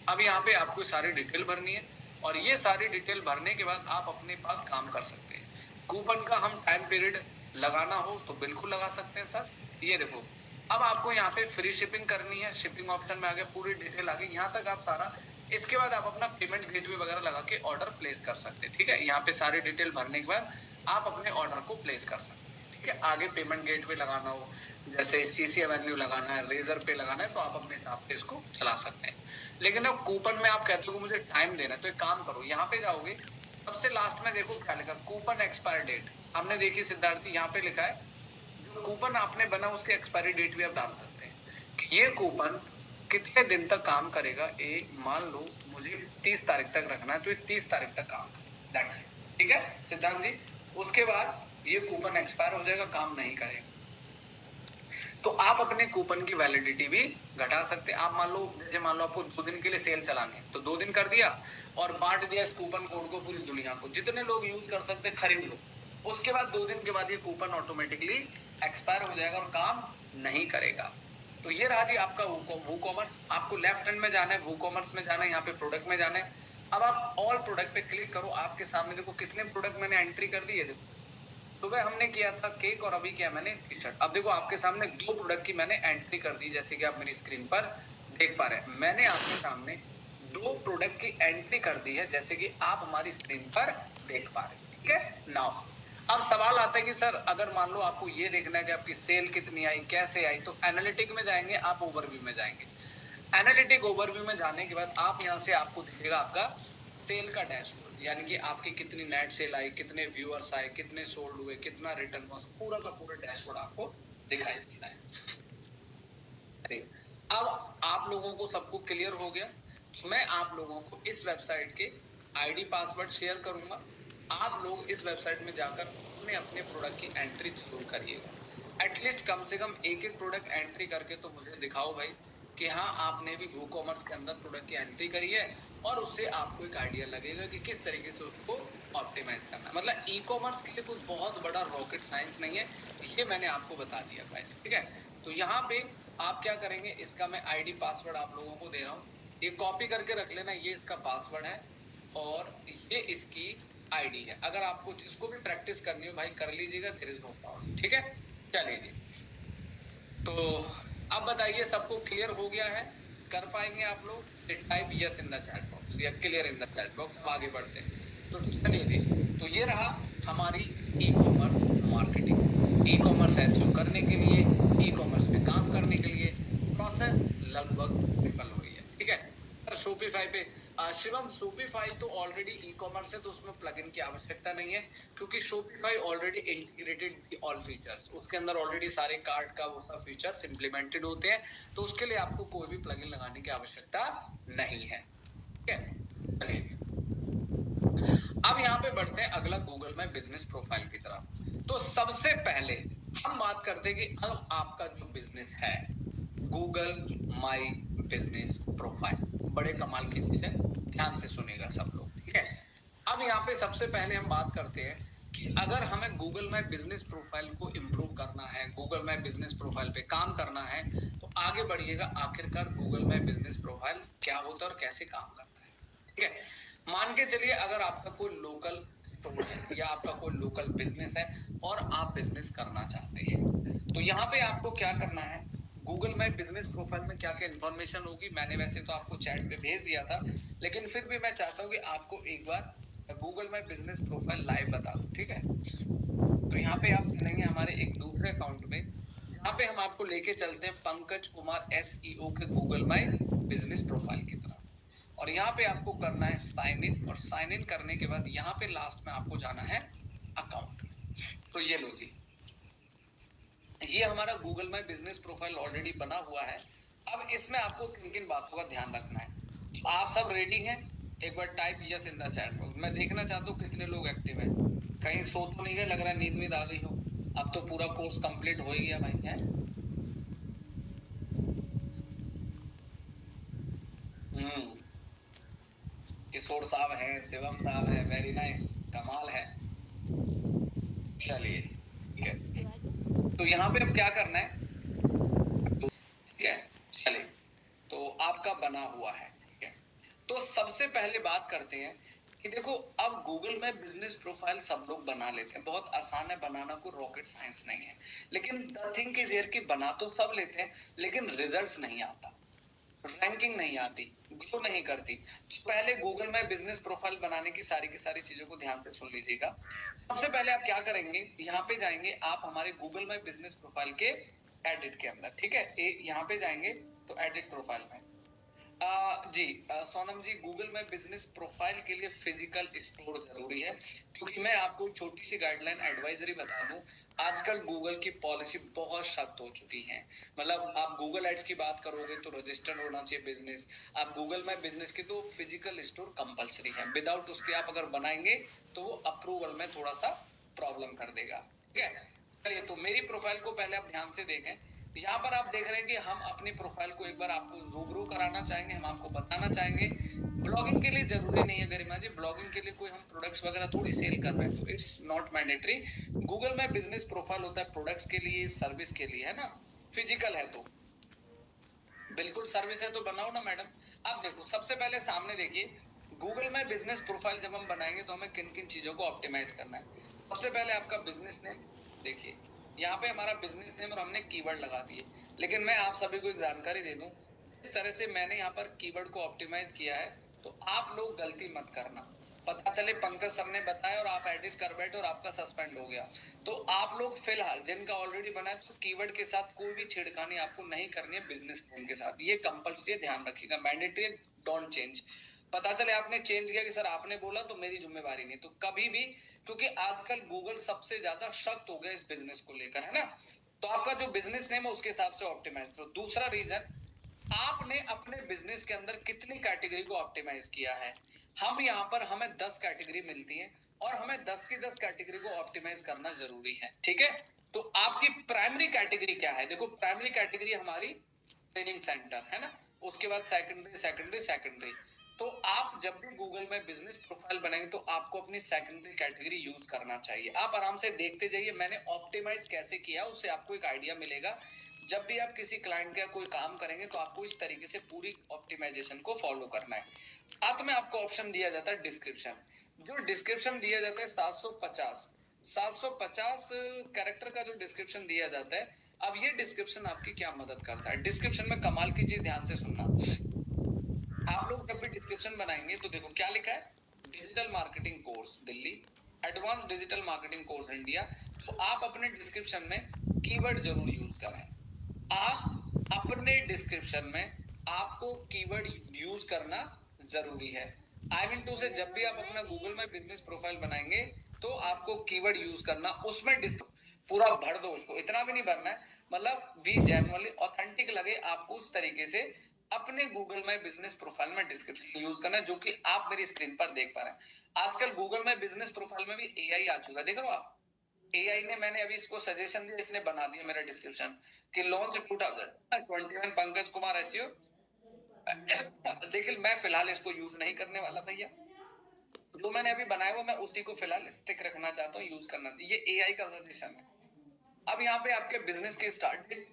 अब यहाँ पे आपको सारी डिटेल भरनी है और ये सारी डिटेल भरने के बाद आप अपने पास काम कर सकते हैं। कूपन का हम टाइम पीरियड लगाना हो तो बिल्कुल लगा सकते हैं सर। ये देखो अब आपको यहाँ पे फ्री शिपिंग करनी है, शिपिंग ऑप्शन में आ गया, पूरी डिटेल आ गई, यहाँ तक आप सारा। इसके बाद आप अपना पेमेंट गेटवे वगैरह लगा के ऑर्डर प्लेस कर सकते हैं। ठीक है, यहाँ पे सारी डिटेल भरने के बाद आप अपने ऑर्डर को प्लेस कर सकते हैं। ठीक है, आगे पेमेंट गेटवे लगाना हो, जैसे सीसी एवेन्यू लगाना है, रेजर पे लगाना है, तो आप अपने हिसाब से इसको चला सकते हैं। लेकिन अब कूपन में आप कहते हो मुझे टाइम देना है, तो एक काम करो, यहाँ पे जाओगे, सबसे लास्ट में देखो क्या लिखा, कूपन एक्सपायर डेट। हमने देखी सिद्धार्थ जी, यहाँ पे लिखा है जो कूपन आपने बना उसके एक्सपायरी डेट भी आप डाल सकते हैं कि ये कूपन कितने दिन तक काम करेगा। मान लो मुझे 30 तारीख तक रखना है तो ये 30 तारीख तक काम करेगा। ठीक है सिद्धांत जी, उसके बाद ये कूपन एक्सपायर हो जाएगा, काम नहीं करेगा। तो आप अपने कूपन की वैलिडिटी भी घटा सकते हैं। आप मान लो जैसे मान लो आपको 2 दिन के लिए सेल चलानी है तो 2 दिन कर दिया और बांट दिया इस कूपन कोड को पूरी दुनिया को, जितने लोग यूज कर सकते खरीद लो। उसके बाद 2 दिन के बाद ये कूपन ऑटोमेटिकली एक्सपायर हो जाएगा और काम नहीं करेगा। तो ये रहा जी आपका वूकॉमर्स। आपको लेफ्ट हैंड में जाना है, वूकॉमर्स में जाना है, यहाँ पे प्रोडक्ट में जाना है। अब आप ऑल प्रोडक्ट पे क्लिक करो, आपके सामने देखो कितने प्रोडक्ट मैंने एंट्री कर दी है। देखो सुबह हमने किया था केक और अभी किया मैंने टी शर्ट। अब देखो आपके सामने 2 प्रोडक्ट की मैंने एंट्री कर दी, जैसे कि आप मेरी स्क्रीन पर देख पा रहे हैं। मैंने आपके सामने 2 प्रोडक्ट की एंट्री कर दी है, जैसे कि आप हमारी स्क्रीन पर देख पा रहे हैं। ठीक है, नाउ अब सवाल आता है कि सर अगर मान लो आपको ये देखना है कि आपकी सेल कितनी आई, कैसे आई, तो एनालिटिक में जाएंगे, आप ओवरव्यू में जाएंगे। एनालिटिक ओवरव्यू में जाने के बाद आप यहाँ से आपको दिखेगा आपका सेल का डैशबोर्ड, यानी कि आपकी कितनी नेट सेल आई, कितने व्यूअर्स आए, कितने सोल्ड हुए, कितना रिटर्न हुआ, पूरा का पूरा डैशबोर्ड आपको दिखाई देता है। अब आप लोगों को सबको क्लियर हो गया। मैं आप लोगों को इस वेबसाइट के आईडी पासवर्ड शेयर करूंगा। आप लोग इस वेबसाइट में जाकर अपने प्रोडक्ट की एंट्री जरूर करिएगा। एटलीस्ट कम से कम एक प्रोडक्ट एंट्री करके तो मुझे दिखाओ भाई कि हाँ आपने भी वूकॉमर्स के अंदर प्रोडक्ट की एंट्री करी है, और उससे आपको एक आइडिया लगेगा कि किस तरीके से उसको ऑप्टिमाइज करना है। मतलब ई कॉमर्स के लिए कुछ बहुत बड़ा रॉकेट साइंस नहीं है, ये मैंने आपको बता दिया गाइस। ठीक है, तो यहाँ पे आप क्या करेंगे, इसका मैं आईडी पासवर्ड आप लोगों को दे रहा हूँ, ये कॉपी करके रख लेना। ये इसका पासवर्ड है और ये इसकी आईडी है। अगर आपको जिसको भी प्रैक्टिस करनी हो भाई कर लीजिएगा, देयर इज नो प्रॉब्लम। ठीक है, चलिए जी, तो अब बताइए सबको क्लियर हो गया है, कर पाएंगे आप लोग? Type yes in the chat box या clear in the chat box. आगे बढ़ते हैं, तो चलिए जी। तो ये रहा हमारी e commerce marketing. E commerce SEO करने के लिए, ई कॉमर्स में काम करने के लिए प्रोसेस लगभग सिंपल हो रही है, ठीक है। शॉपिफाई पे शिवम, शॉपिफाई तो ऑलरेडी ई कॉमर्स है, तो उसमें प्लगइन की आवश्यकता नहीं है, क्योंकि Shopify already integrated all features, उसके अंदर ऑलरेडी सारे कार्ड का वो सब फीचर्स इंप्लीमेंटेड होते हैं, तो उसके लिए आपको कोई भी प्लगइन लगाने की आवश्यकता नहीं है, ठीक है। चलिए अब यहाँ पे बढ़ते हैं अगला गूगल में बिजनेस प्रोफाइल की तरफ। तो सबसे पहले हम बात करते हैं कि अब आपका जो बिजनेस है, गूगल माई बिजनेस प्रोफाइल, बड़े कमाल की चीज है, ध्यान से सुनेगा सब लोग, ठीक है। अब यहाँ पे सबसे पहले हम बात करते हैं कि अगर हमें गूगल माई बिजनेस प्रोफाइल को इम्प्रूव करना है, गूगल माई बिजनेस प्रोफाइल पे काम करना है, तो आगे बढ़िएगा आखिरकार गूगल माई बिजनेस प्रोफाइल क्या होता है और कैसे काम करता है, ठीक है। मान के चलिए अगर आपका कोई लोकल स्टोर है या आपका कोई लोकल बिजनेस है और आप बिजनेस करना चाहते हैं, तो यहाँ पे आपको क्या करना है, गूगल माई बिजनेस प्रोफाइल में क्या क्या इन्फॉर्मेशन होगी, मैंने वैसे तो आपको चैट पे भेज दिया था, लेकिन फिर भी मैं चाहता हूँ कि आपको एक बार Google My Business profile live बता दूं, ठीक है। तो यहाँ पे आप चलेंगे हमारे एक दूसरे अकाउंट में, यहाँ पे हम आपको लेके चलते हैं पंकज कुमार एसईओ के गूगल माई बिजनेस प्रोफाइल की तरफ, और यहाँ पे आपको करना है साइन इन, और साइन इन करने के बाद यहाँ पे लास्ट में आपको जाना है अकाउंट। तो ये लो जी, ये हमारा Google My Business profile already बना हुआ है। अब इसमें आपको किन किन बातों का ध्यान रखना है। तो आप सब रेडी हैं? एक बार type yes in the chat box. मैं देखना चाहता हूँ कितने लोग एक्टिव हैं। कहीं सो तो नहीं गए, लग रहा है नींद में आ गई हो। अब तो पूरा कोर्स कंप्लीट हो ही गया भाई, है। किशोर साहब है, शिवम साहब है, वेरी नाइस, कमाल है। चलिए ठीक है, तो यहाँ पे अब क्या करना है, ठीक है। चलिए, तो आपका बना हुआ है, ठीक है। तो सबसे पहले बात करते हैं कि देखो, अब गूगल में बिजनेस प्रोफाइल सब लोग बना लेते हैं, बहुत आसान है बनाना, कोई रॉकेट साइंस नहीं है। लेकिन द थिंग इज हियर कि बना तो सब लेते हैं, लेकिन रिजल्ट्स नहीं आता, रैंकिंग नहीं आती, ग्रो नहीं करती। तो पहले गूगल में बिजनेस प्रोफाइल बनाने की सारी चीजों को ध्यान से सुन लीजिएगा। सबसे पहले आप क्या करेंगे, यहाँ पे जाएंगे आप हमारे गूगल में बिजनेस प्रोफाइल के एडिट के अंदर, ठीक है। यहाँ पे जाएंगे तो एडिट प्रोफाइल में जी सोनम जी, गूगल में बिजनेस प्रोफाइल के लिए फिजिकल स्टोर जरूरी है, क्योंकि मैं आपको छोटी सी गाइडलाइन एडवाइजरी बता दूं, आजकल गूगल की पॉलिसी बहुत सख्त हो चुकी है। मतलब आप गूगल एड्स की बात करोगे तो रजिस्टर्ड होना चाहिए बिजनेस, आप गूगल में बिजनेस की तो फिजिकल स्टोर कंपलसरी है, विदाउट उसके आप अगर बनाएंगे तो वो अप्रूवल में थोड़ा सा प्रॉब्लम कर देगा, ठीक है। चलिए, तो मेरी प्रोफाइल को पहले आप ध्यान से देखें। यहाँ पर आप देख रहे हैं कि हम अपनी प्रोफाइल को एक बार आपको रूबरू कराना चाहेंगे, हम आपको बताना चाहेंगे। ब्लॉगिंग के लिए जरूरी नहीं है गरिमा जी, ब्लॉगिंग के लिए कोई हम प्रोडक्ट्स वगैरह थोड़ी सेल कर रहे हैं, तो इट्स नॉट मैंडेटरी। गूगल में बिजनेस प्रोफाइल होता है प्रोडक्ट्स के लिए, सर्विस के लिए, है ना। फिजिकल है तो बिल्कुल, सर्विस है तो बनाओ ना मैडम। अब देखो, सबसे पहले सामने देखिए, गूगल में बिजनेस प्रोफाइल जब हम बनाएंगे तो हमें किन किन चीजों को ऑप्टिमाइज करना है। सबसे पहले आपका बिजनेस नेम देखिए, यहाँ पे हमारा बिजनेस नेम और हमने कीवर्ड लगा दिए, लेकिन मैं आप सभी को एक जानकारी दे दूं, इस तरह से मैंने यहाँ पर कीवर्ड को ऑप्टिमाइज किया है, तो आप लोग गलती मत करना। पता चले पंकज सर ने बताया और आप एडिट कर बैठे और आपका सस्पेंड हो गया, तो आप लोग फिलहाल जिनका ऑलरेडी बना है, तो कीवर्ड के साथ कोई भी छेड़खानी आपको नहीं करनी है बिजनेस नेम के साथ, ये कंपल्सरी, ध्यान रखिएगा, मैंडेटरी, डोंट चेंज। पता चले आपने चेंज किया कि सर आपने बोला तो मेरी जिम्मेवारी नहीं, तो कभी भी, क्योंकि आजकल गूगल सबसे ज्यादा सख्त हो गया इस बिजनेस को लेकर, है ना। तो आपका जो बिजनेस नेम है उसके हिसाब से ऑप्टिमाइज करो। दूसरा रीजन, आपने अपने बिजनेस के अंदर कितनी कैटेगरी को ऑप्टिमाइज किया है। हम यहाँ पर हमें 10 कैटेगरी मिलती है और हमें 10 की 10 कैटेगरी को ऑप्टिमाइज करना जरूरी है, ठीक है। तो आपकी प्राइमरी कैटेगरी क्या है, देखो प्राइमरी कैटेगरी हमारी ट्रेनिंग सेंटर है ना, उसके बाद सेकेंडरी सेकेंडरी सेकेंडरी। तो आप जब भी गूगल में बिजनेस प्रोफाइल बनाएंगे तो आपको अपनी सेकेंडरी कैटेगरी यूज करना चाहिए। आप आराम से देखते जाइए मैंने ऑप्टिमाइज कैसे किया, उससे आपको एक आइडिया मिलेगा। जब भी आप किसी क्लाइंट का कोई काम करेंगे तो आपको इस तरीके से पूरी ऑप्टिमाइजेशन को फॉलो करना है। साथ में आपको ऑप्शन दिया जाता है डिस्क्रिप्शन, जो डिस्क्रिप्शन दिया जाता है 750 कैरेक्टर का जो डिस्क्रिप्शन दिया जाता है। अब ये डिस्क्रिप्शन आपकी क्या मदद करता है, डिस्क्रिप्शन में कमाल की चीज, ध्यान से सुनना। आप लोग जब भी डिस्क्रिप्शन बनाएंगे तो देखो क्या लिखा है, digital marketing course Delhi, advance digital marketing course India, तो आप अपने डिस्क्रिप्शन में कीवर्ड जरूर यूज करें। आप अपने डिस्क्रिप्शन में आपको कीवर्ड यूज करना जरूरी है। आई मीन टू से जब भी आप अपना गूगल में बिजनेस प्रोफाइल बनाएंगे तो आपको कीवर्ड यूज करना, उसमें पूरा भर दो उसको, इतना भी नहीं भरना है, मतलब भी जेन्युइनली ऑथेंटिक लगे आपको, उस तरीके से अपने गूगल में बिजनेस प्रोफाइल में डिस्क्रिप्शन यूज करना है, जो कि आप मेरी स्क्रीन पर देख पा रहे हैं। आजकल गूगल में बिजनेस प्रोफाइल में भी एआई आ चुका है, देख रहे हो आप। एआई ने, मैंने अभी इसको सजेशन दिया, इसने बना दिया मेरा डिस्क्रिप्शन कि लॉन्च 2021 पंकज कुमार एसईओ। देखिए मैं फिलहाल इसको यूज नहीं करने वाला भैया, जो मैंने अभी बनाया हुआ मैं उसी को फिलहाल टिक रखना चाहता हूँ, यूज करना। ये एआई का सजेशन है। अब यहाँ पे आपके बिजनेस की स्टार्ट डेट,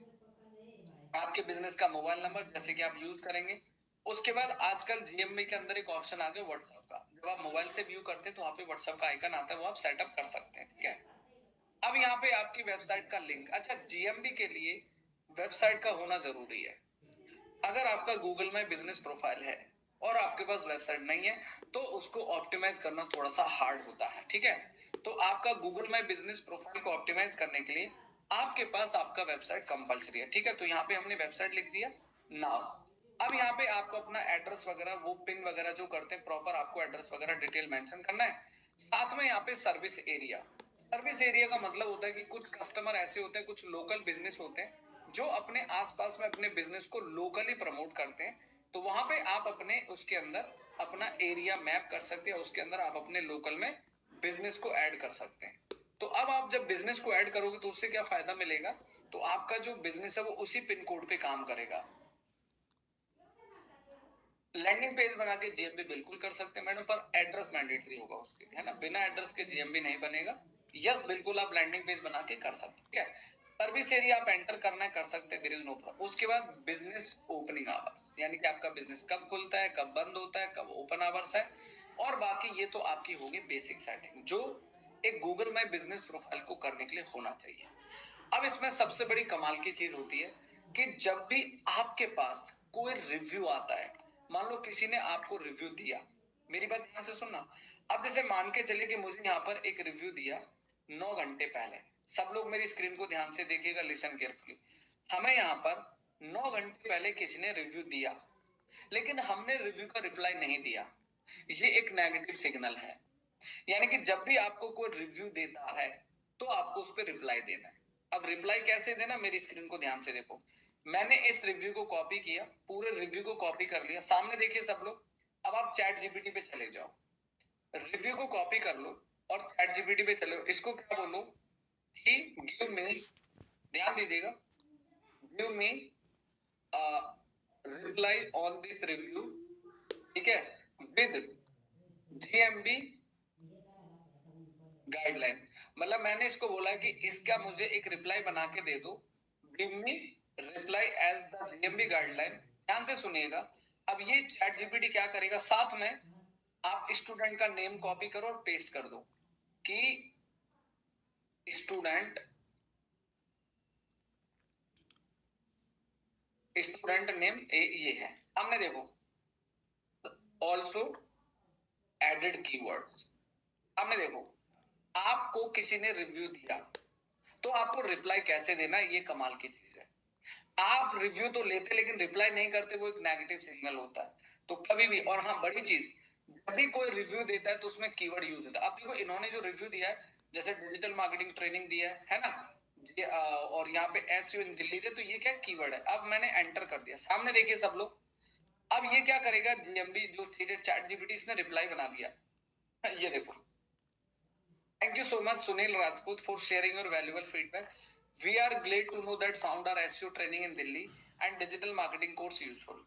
आपके बिजनेस का मोबाइल नंबर जैसे कि आप यूज करेंगे। उसके बाद आजकल जीएमबी के अंदर एक ऑप्शन आ गया व्हाट्सएप का, जब आप मोबाइल से व्यू करते हैं तो वहां पे व्हाट्सएप का आइकन आता है, वो आप सेटअप कर सकते हैं, ठीक है। अब यहाँ पे आपकी वेबसाइट का लिंक, अच्छा जीएमबी के लिए वेबसाइट का होना जरूरी है। अगर आपका गूगल में बिजनेस प्रोफाइल है और आपके पास वेबसाइट नहीं है तो उसको ऑप्टिमाइज करना थोड़ा सा हार्ड होता है, ठीक है। तो आपका गूगल में बिजनेस प्रोफाइल को ऑप्टिमाइज करने के लिए आपके पास आपका वेबसाइट कंपलसरी है, ठीक है। तो यहाँ पे हमने वेबसाइट लिख दिया नाउ। अब यहाँ पे आपको अपना एड्रेस वगैरह, वो पिन वगैरह जो करते हैं प्रॉपर, आपको एड्रेस वगैरह डिटेल मेंशन करना है। साथ में यहाँ पे सर्विस एरिया, सर्विस एरिया का मतलब होता है कि कुछ कस्टमर ऐसे होते हैं, कुछ लोकल बिजनेस होते हैं जो अपने आसपास में अपने बिजनेस को लोकली प्रमोट करते हैं। तो वहां पे आप अपने उसके अंदर अपना एरिया मैप कर सकते हैं, उसके अंदर आप अपने लोकल में बिजनेस को ऐड कर सकते हैं। तो अब आप जब बिजनेस को ऐड करोगे तो उससे क्या फायदा मिलेगा, तो आपका जो बिजनेस है वो उसी पिन कोड पे काम करेगा। लैंडिंग पेज बना के जीएमबी बिल्कुल कर सकते हैं मैडम, पर एड्रेस मैंडेटरी होगा उसके लिए, है ना। बिना एड्रेस के जीएमबी नहीं बनेगा। यस बिल्कुल आप लैंडिंग पेज बना के कर सकते हैं, ठीक है। सर्विस एरिया आप एंटर करना है, कर सकते हैं, देयर इज नो प्रॉब्लम। उसके बाद बिजनेस ओपनिंग आवर्स, यानी कि आपका बिजनेस कब खुलता है, कब बंद होता है, कब ओपन आवर्स है, और बाकी ये तो आपकी होगी बेसिक सेटिंग जो एक गूगल माई बिजनेस प्रोफाइल को करने के लिए होना चाहिए। अब इसमें सबसे बड़ी कमाल की चीज होती है कि जब भी आपके पास कोई रिव्यू आता है, मान लो किसी ने आपको रिव्यू दिया, मेरी बात ध्यान से सुनना। अब जैसे मान के चलिए कि मुझे यहाँ पर एक रिव्यू दिया 9 घंटे पहले, सब लोग मेरी स्क्रीन को ध्यान से देखिएगा, लिसन केयरफुली। हमें यहाँ पर 9 घंटे पहले किसी ने रिव्यू दिया, लेकिन हमने रिव्यू का रिप्लाई नहीं दिया, ये एक नेगेटिव सिग्नल है। यानी कि जब भी आपको कोई रिव्यू देता है तो आपको उस पर रिप्लाई देना है। अब रिप्लाई कैसे देना, मेरी स्क्रीन को ध्यान से देखो। मैंने इस रिव्यू को कॉपी किया, पूरे रिव्यू को कॉपी कर लिया, सामने देखिए सब लोग। अब आप चैट जीपीटी पे चले जाओ, रिव्यू को कॉपी कर लो और चैट जीपीटी पे चले, इसको क्या बोलो कि गिव मी, ध्यान दीजिएगा, give me reply on this review, ठीक है, विद जीएमबी गाइडलाइन। मतलब मैंने इसको बोला कि इसका मुझे एक रिप्लाई बना के दे दो, give me reply as the GMB guideline. ध्यान से सुनिएगा। अब ये चैट जीपीटी क्या करेगा, साथ में आप स्टूडेंट का नेम कॉपी करो और पेस्ट कर दो कि स्टूडेंट स्टूडेंट नेम ये है, हमने देखो ऑल्सो एडेड कीवर्ड। हमने देखो आपको किसी ने रिव्यू दिया तो आपको रिप्लाई कैसे देना है, ये कमाल की चीज है। आप रिव्यू तो लेते लेकिन रिप्लाई नहीं करते, वो एक नेगेटिव सिग्नल होता है। तो कभी भी, और हाँ बड़ी चीज, जब भी कोई रिव्यू देता है तो उसमें कीवर्ड यूज होता है। अब देखो इन्होंने जो रिव्यू दिया है, जैसे डिजिटल मार्केटिंग ट्रेनिंग दिया है ना, और यहाँ पे एसईओ इन दिल्ली दे, तो ये क्या कीवर्ड है। अब मैंने एंटर कर दिया, सामने देखिए सब लोग। अब ये क्या करेगा, जीएमबी जो चीजें चैट जीपीटी इसने रिप्लाई बना दिया, ये देखो। Thank you so much, Sunil Rajput, for sharing your valuable feedback. We are glad to know that found our SEO training in Delhi and digital marketing course useful.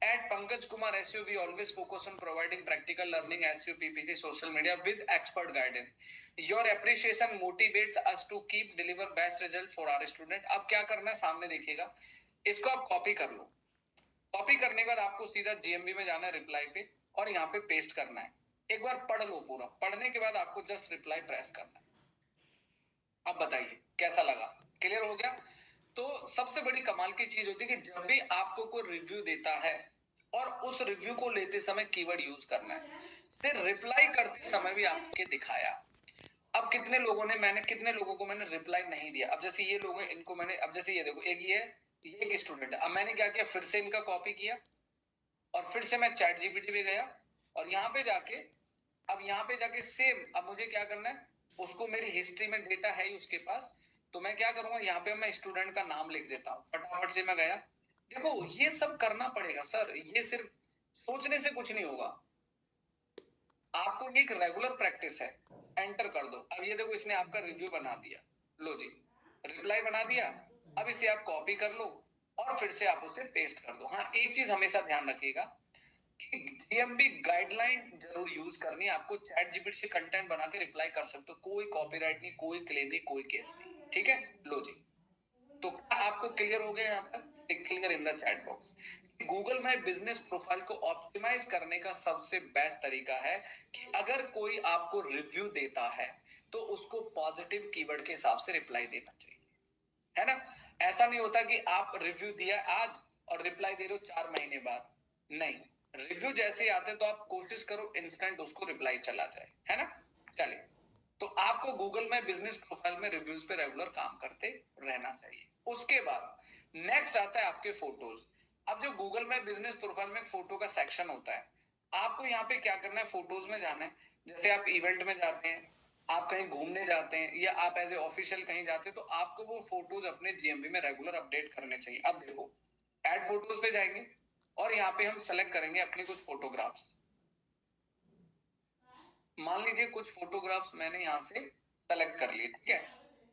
At Pankaj Kumar SEO, we always focus on providing practical learning, SEO, PPC, social media with expert guidance. Your appreciation motivates us to keep deliver best result for our student. अब क्या करना है, सामने देखिएगा, इसको आप कॉपी कर लो। कॉपी करने के बाद आपको सीधा जीएमबी में जाना है, रिप्लाई पे, और यहाँ पे पेस्ट करना है। एक बार पढ़ लो पूरा, पढ़ने के बाद आपको जस्ट रिप्लाई प्रेस करना है। अब बताइए कैसा लगा, क्लियर हो गया। तो सबसे बड़ी कमाल की चीज होती है कि जब भी आपको कोई रिव्यू देता है और उस रिव्यू को लेते समय कीवर्ड यूज करना है। फिर रिप्लाई करते समय भी आपके दिखाया अब कितने लोगों को मैंने रिप्लाई नहीं दिया। अब जैसे ये लोग हैं, इनको मैंने, अब जैसे ये देखो, एक ये एक स्टूडेंट है। अब मैंने क्या किया, फिर से इनका कॉपी किया और फिर से मैं चैट जीपीटी पे गया और यहाँ पे जाके, अब यहाँ पे जाके सेम, अब मुझे क्या करना है, उसको मेरी हिस्ट्री में डेटा है ही उसके पास, तो मैं क्या करूंगा, यहाँ पे मैं स्टूडेंट का नाम लिख देता हूँ, फटाफट से मैं गया। देखो ये सब करना पड़ेगा सर, ये सिर्फ सोचने से कुछ नहीं होगा, आपको ये एक रेगुलर प्रैक्टिस है। एंटर कर दो। अब ये देखो, इसने आपका रिव्यू बना दिया, लो जी, रिप्लाई बना दिया। अब इसे आप कॉपी कर लो और फिर से आप उसे पेस्ट कर दो। हाँ, एक चीज हमेशा ध्यान रखिएगा, जीएमबी गाइडलाइन जरूर यूज करनी है आपको। चैट जीपीटी से कंटेंट बना के रिप्लाई कर सकते हो, कोई कॉपीराइट नहीं, कोई क्लेम नहीं, कोई केस नहीं, ठीक है। लो जी, तो क्या आपको क्लियर हो गया यहाँ तक? Clear in the chat box. Google My Business profile को ऑप्टिमाइज करने का सबसे बेस्ट तरीका है कि अगर कोई आपको रिव्यू देता है तो उसको पॉजिटिव कीवर्ड के हिसाब से रिप्लाई देना चाहिए, है ना। ऐसा नहीं होता कि आप रिव्यू दिया आज और रिप्लाई दे रहे हो 4 महीने बाद, नहीं। रिव्यू जैसे ही आते तो आप कोशिश करो इंस्टेंट उसको रिप्लाई चला जाए, है ना। चलिए, तो आपको गूगल में बिजनेस प्रोफाइल में रिव्यूज पे रेगुलर काम करते रहना चाहिए। उसके बाद नेक्स्ट आता है आपके फोटोज। अब जो गूगल में बिजनेस प्रोफाइल में फोटो का सेक्शन होता है, आपको यहाँ पे क्या करना है, फोटोज में जाना है। जैसे आप इवेंट में जाते हैं, आप कहीं घूमने जाते हैं या आप एज ए ऑफिशियल कहीं जाते हैं, तो आपको वो फोटोज अपने जीएमबी में रेगुलर अपडेट करने चाहिए। अब देखो, ऐड फोटोज पे जाएंगे और यहाँ पे हम सेलेक्ट करेंगे अपनी कुछ फोटोग्राफ्स। मान लीजिए कुछ फोटोग्राफ्स मैंने यहाँ से सेलेक्ट कर लिए, ठीक है,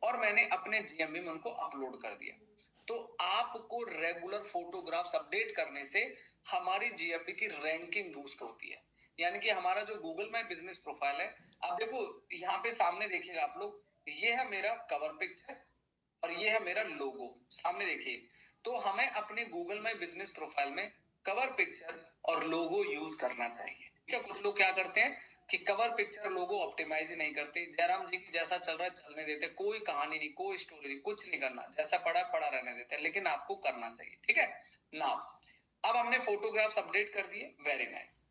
और मैंने अपने जीएमबी में उनको अपलोड कर दिया। तो आपको रेगुलर फोटोग्राफ्स अपडेट करने से हमारी जीएमबी की रैंकिंग बूस्ट होती है। यानी कि हमारा जो गूगल माई बिजनेस प्रोफाइल है, आप देखो यहाँ पे सामने देखिएगा आप लोग, ये है मेरा कवर पिक्चर और ये है मेरा लोगो, सामने देखिए। तो हमें अपने गूगल माई बिजनेस प्रोफाइल में कवर पिक्चर और लोगो यूज करना चाहिए। क्या कुछ लोग क्या करते हैं कि कवर पिक्चर लोगो ऑप्टिमाइज ही नहीं करते, जयराम जी की जैसा चल रहा है चलने देते, कोई कहानी नहीं, कोई स्टोरी नहीं, कुछ नहीं करना, जैसा पड़ा पड़ा रहने देते हैं, लेकिन आपको करना चाहिए, ठीक है ना। अब हमने फोटोग्राफ्स अपडेट कर दिए, वेरी नाइस।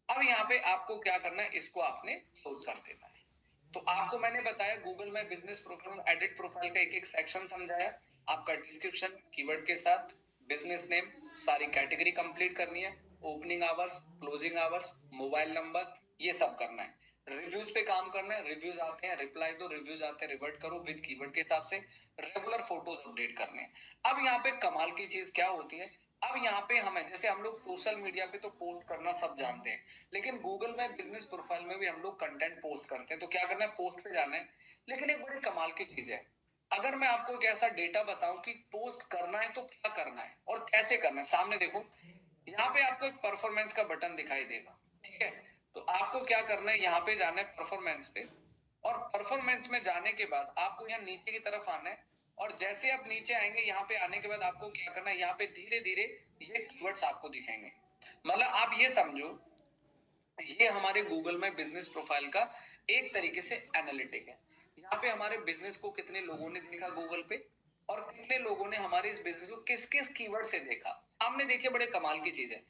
अब यहाँ पे आपको क्या करना है, इसको आपने क्लोज कर देना है। तो आपको मैंने बताया गूगल में बिजनेस प्रोफाइल, एडिट प्रोफाइल का एक एक सेक्शन समझाया, आपका डिस्क्रिप्शन कीवर्ड के साथ, बिजनेस नेम, सारी कैटेगरी कंप्लीट करनी है, opening hours, closing hours, mobile number, ये सब करना है। रिव्यूज पे काम करना है, रिव्यूज आते हैं रिप्लाई दो, रिव्यूज आते हैं रिवर्ट करो विद कीवर्ड के हिसाब से। रेगुलर फोटोज अपडेट करने हैं। अब यहाँ पे कमाल की चीज क्या होती है, अब यहाँ पे हमें, जैसे हम लोग सोशल मीडिया पे तो पोस्ट करना सब जानते हैं, लेकिन गूगल में बिजनेस प्रोफाइल में भी हम लोग कंटेंट पोस्ट करते हैं। तो क्या करना है, पोस्ट पे जाना है। लेकिन एक बड़ी कमाल की चीज है, अगर मैं आपको एक ऐसा डेटा बताऊं कि पोस्ट करना है तो क्या करना है और कैसे करना है, सामने देखो, यहाँ पे आपको एक परफॉर्मेंस का बटन दिखाई देगा, ठीक है। तो आपको क्या करना है, यहाँ पे जाना है परफॉर्मेंस पे, और परफॉर्मेंस में जाने के बाद आपको यहाँ नीचे की तरफ आना है। और जैसे आप नीचे आएंगे, यहाँ पे आने के बाद आपको क्या करना है, यहाँ पे धीरे धीरे ये कीवर्ड्स आपको दिखेंगे। मतलब आप ये समझो, ये हमारे गूगल में बिजनेस प्रोफाइल का एक तरीके से एनालिटिक है। यहाँ पे हमारे बिजनेस को कितने लोगों ने देखा गूगल पे, और कितने लोगों ने हमारे इस बिजनेस को किस किस कीवर्ड से देखा। आपने देखिए, बड़े कमाल की चीज है।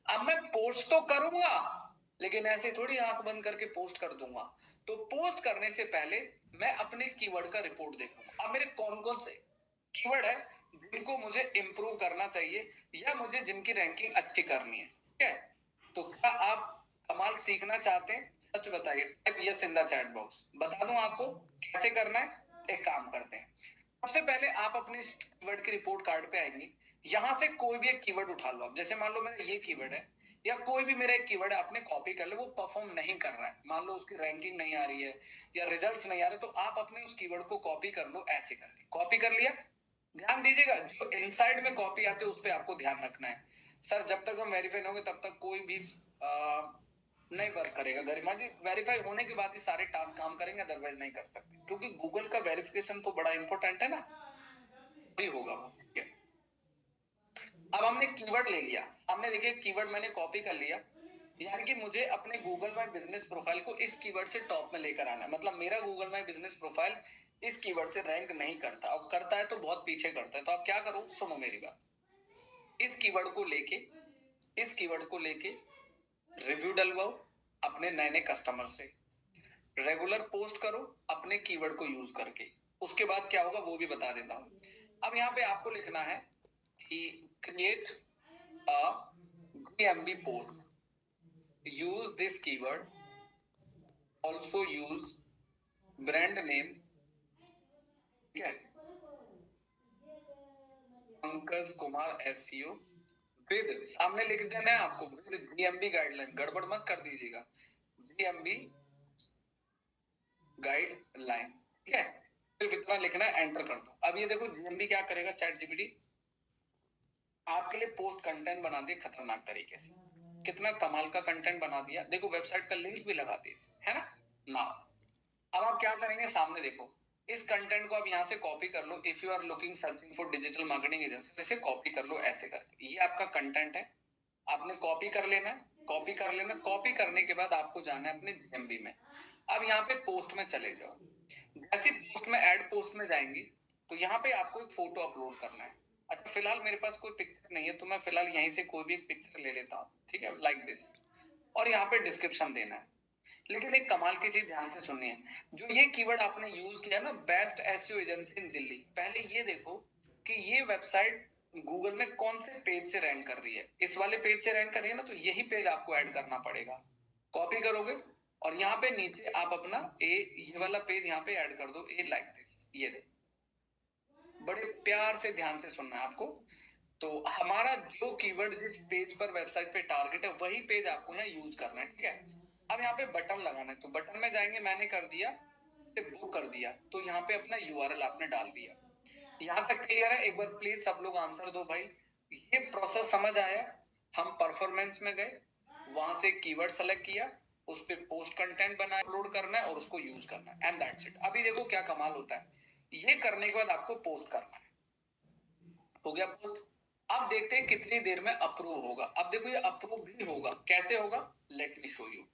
अब मैं पोस्ट तो करूंगा, लेकिन ऐसे थोड़ी आंख बंद करके पोस्ट कर दूंगा। तो पोस्ट करने से पहले मैं अपने कीवर्ड का रिपोर्ट देखूंगा, अब मेरे कौन कौन से कीवर्ड है जिनको मुझे इंप्रूव करना चाहिए, या मुझे जिनकी रैंकिंग अच्छी करनी है, ठीक है। तो क्या आप कमाल सीखना चाहते हैं, सच बताइए, type yes in the chat box, बता दूं आपको कैसे करना है। एक काम करते हैं, सबसे पहले आप अपने कीवर्ड की रिपोर्ट कार्ड पे आएंगे, यहां से कोई भी एक कीवर्ड उठा लो। आप जैसे मान लो मेरा ये कीवर्ड है, या कोई भी मेरा एक कीवर्ड है, आपने कॉपी कर लो, वो परफॉर्म नहीं कर रहा है, मान लो उसकी रैंकिंग नहीं आ रही है या रिजल्ट्स नहीं आ रहे, तो आप अपने उस कीवर्ड को कॉपी कर लो, ऐसे करके कॉपी कर लिया। ध्यान दीजिएगा, जो इनसाइड में कॉपी आते हैं उस पर आपको ध्यान रखना है। सर जब तक हम वेरीफाई होंगे तब तक कोई भी नहीं वर्क करेगा गरिमा जी, वेरीफाई होने के बाद ही सारे टास्क काम करेंगे, अदरवाइज नहीं कर सकते, क्योंकि गूगल का वेरिफिकेशन तो बड़ा इंपॉर्टेंट है ना, भी होगा वो, ठीक है। अब हमने कीवर्ड ले लिया, हमने देखिए कीवर्ड मैंने कॉपी कर लिया, यानी कि मुझे अपने गूगल माई बिजनेस प्रोफाइल को इस कीवर्ड से टॉप में लेकर आना है। मतलब मेरा गूगल माई बिजनेस प्रोफाइल इस कीवर्ड से रैंक नहीं करता, अब करता है तो बहुत पीछे करता है। तो आप क्या करो, सुनो मेरी बात, इस कीवर्ड को लेके, इस कीवर्ड को लेके रिव्यू डलवाओ अपने नए नए कस्टमर से। रेगुलर पोस्ट करो अपने कीवर्ड को यूज करके। उसके बाद क्या होगा वो भी बता देता हूं। अब यहाँ पे आपको लिखना है कि create a GMB post, use this keyword, also use brand name, ठीक है, पंकज कुमार SEO विद, सामने लिख देना है आपको विद GMB गाइडलाइन, गड़बड़ मत कर दीजिएगा, GMB गाइडलाइन, ठीक है। सिर्फ इतना लिखना है, एंटर कर दो। अब ये देखो GMB क्या करेगा, चैट जीपीटी आपके लिए पोस्ट कंटेंट बना दिया खतरनाक तरीके से। कितना कमाल का कंटेंट बना दिया, देखो वेबसाइट का लिंक भी लगा दिया, है ना। ना अब आप क्या करेंगे, सामने देखो, इस कंटेंट को आप यहाँ से कॉपी कर लो। If you are looking searching for digital marketing agency, इसे कॉपी कर लो ऐसे करके। ये आपका कंटेंट है, आपने कॉपी कर लेना है। कॉपी कर लेना, कॉपी करने के बाद आपको जाना है अपने GMB में। अब यहाँ पे पोस्ट में चले जाओ। जैसे पोस्ट में, ऐड पोस्ट में जाएंगी तो यहाँ पे आपको एक फोटो अपलोड करना है। अच्छा फिलहाल मेरे पास कोई पिक्चर नहीं है तो मैं फिलहाल यहीं से कोई भी एक पिक्चर ले लेता हूँ, ठीक है, लाइक दिस। और यहाँ पे डिस्क्रिप्शन देना है। लेकिन एक कमाल की चीज ध्यान से सुनिए, जो ये कीवर्ड आपने यूज किया ना, बेस्ट एसईओ एजेंसी इन दिल्ली, पहले ये देखो कि ये वेबसाइट गूगल में कौन से पेज से रैंक कर रही है। इस वाले पेज से रैंक कर रही है ना, तो यही पेज आपको ऐड करना पड़ेगा। कॉपी करोगे और यहाँ पे नीचे आप अपना ये वाला पेज यहाँ पे ऐड कर दो, लाइक दिस। ये देखो, बड़े प्यार से ध्यान से सुनना है आपको। तो हमारा जो कीवर्ड जिस पेज पर वेबसाइट पे टारगेट है वही पेज आपको यहाँ यूज करना है, ठीक है। अब यहाँ पे बटन लगाना है, तो बटन में जाएंगे, मैंने कर दिया, बुक कर दिया, तो यहाँ पे अपना URL आपने डाल दिया। यहाँ तक क्लियर है? एक बार प्लीज सब लोग आंसर दो भाई। ये प्रोसेस समझ आया? हम परफॉर्मेंस में गए, वहां से कीवर्ड सेलेक्ट किया, उस पे पोस्ट कंटेंट बनाया, अपलोड करना है और उसको यूज करना है, एंड दैट्स इट। अभी देखो क्या कमाल होता है, ये करने के बाद आपको पोस्ट करना है। हो गया पोस्ट। अब देखते हैं कितनी देर में अप्रूव होगा। अब देखो ये अप्रूव भी होगा, कैसे होगा, लेट मी शो यू।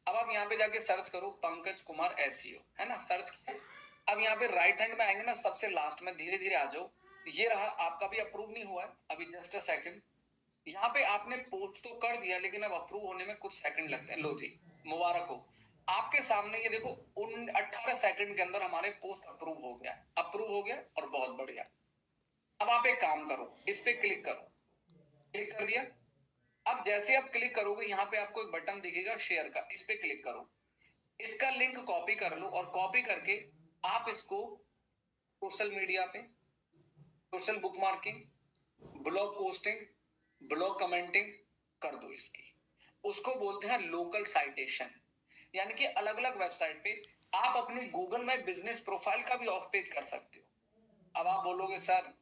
अब आप यहाँ पे जाके सर्च करो पंकज कुमार SEO, है ना, सर्च किया। अब यहाँ पे राइट हैंड में आएंगे ना, सबसे लास्ट में, धीरे धीरे आ जाओ। ये रहा, आपका भी अप्रूव नहीं हुआ है अभी, जस्ट अ सेकंड। यहाँ पे आपने पोस्ट तो कर दिया लेकिन अब अप्रूव होने में कुछ सेकंड लगते हैं। लो जी, मुबारक हो, आपके सामने ये देखो, उन 18 सेकंड के अंदर हमारे पोस्ट अप्रूव हो गया, अप्रूव हो गया, और बहुत बढ़िया। अब आप एक काम करो, इस पे क्लिक करो, क्लिक कर दिया। अब जैसे आप क्लिक करोगे यहाँ पे आपको एक बटन दिखेगा शेयर का, इस पे क्लिक करो। इसका लिंक कॉपी कर लो और कॉपी करके आप इसको सोशल मीडिया पे, social bookmarking, blog posting, blog commenting कर दो इसकी। उसको बोलते हैं लोकल साइटेशन, यानी कि अलग अलग वेबसाइट पे आप अपनी गूगल में बिजनेस प्रोफाइल का भी ऑफ पेज कर सकते हो। अब आप बोलोगे सर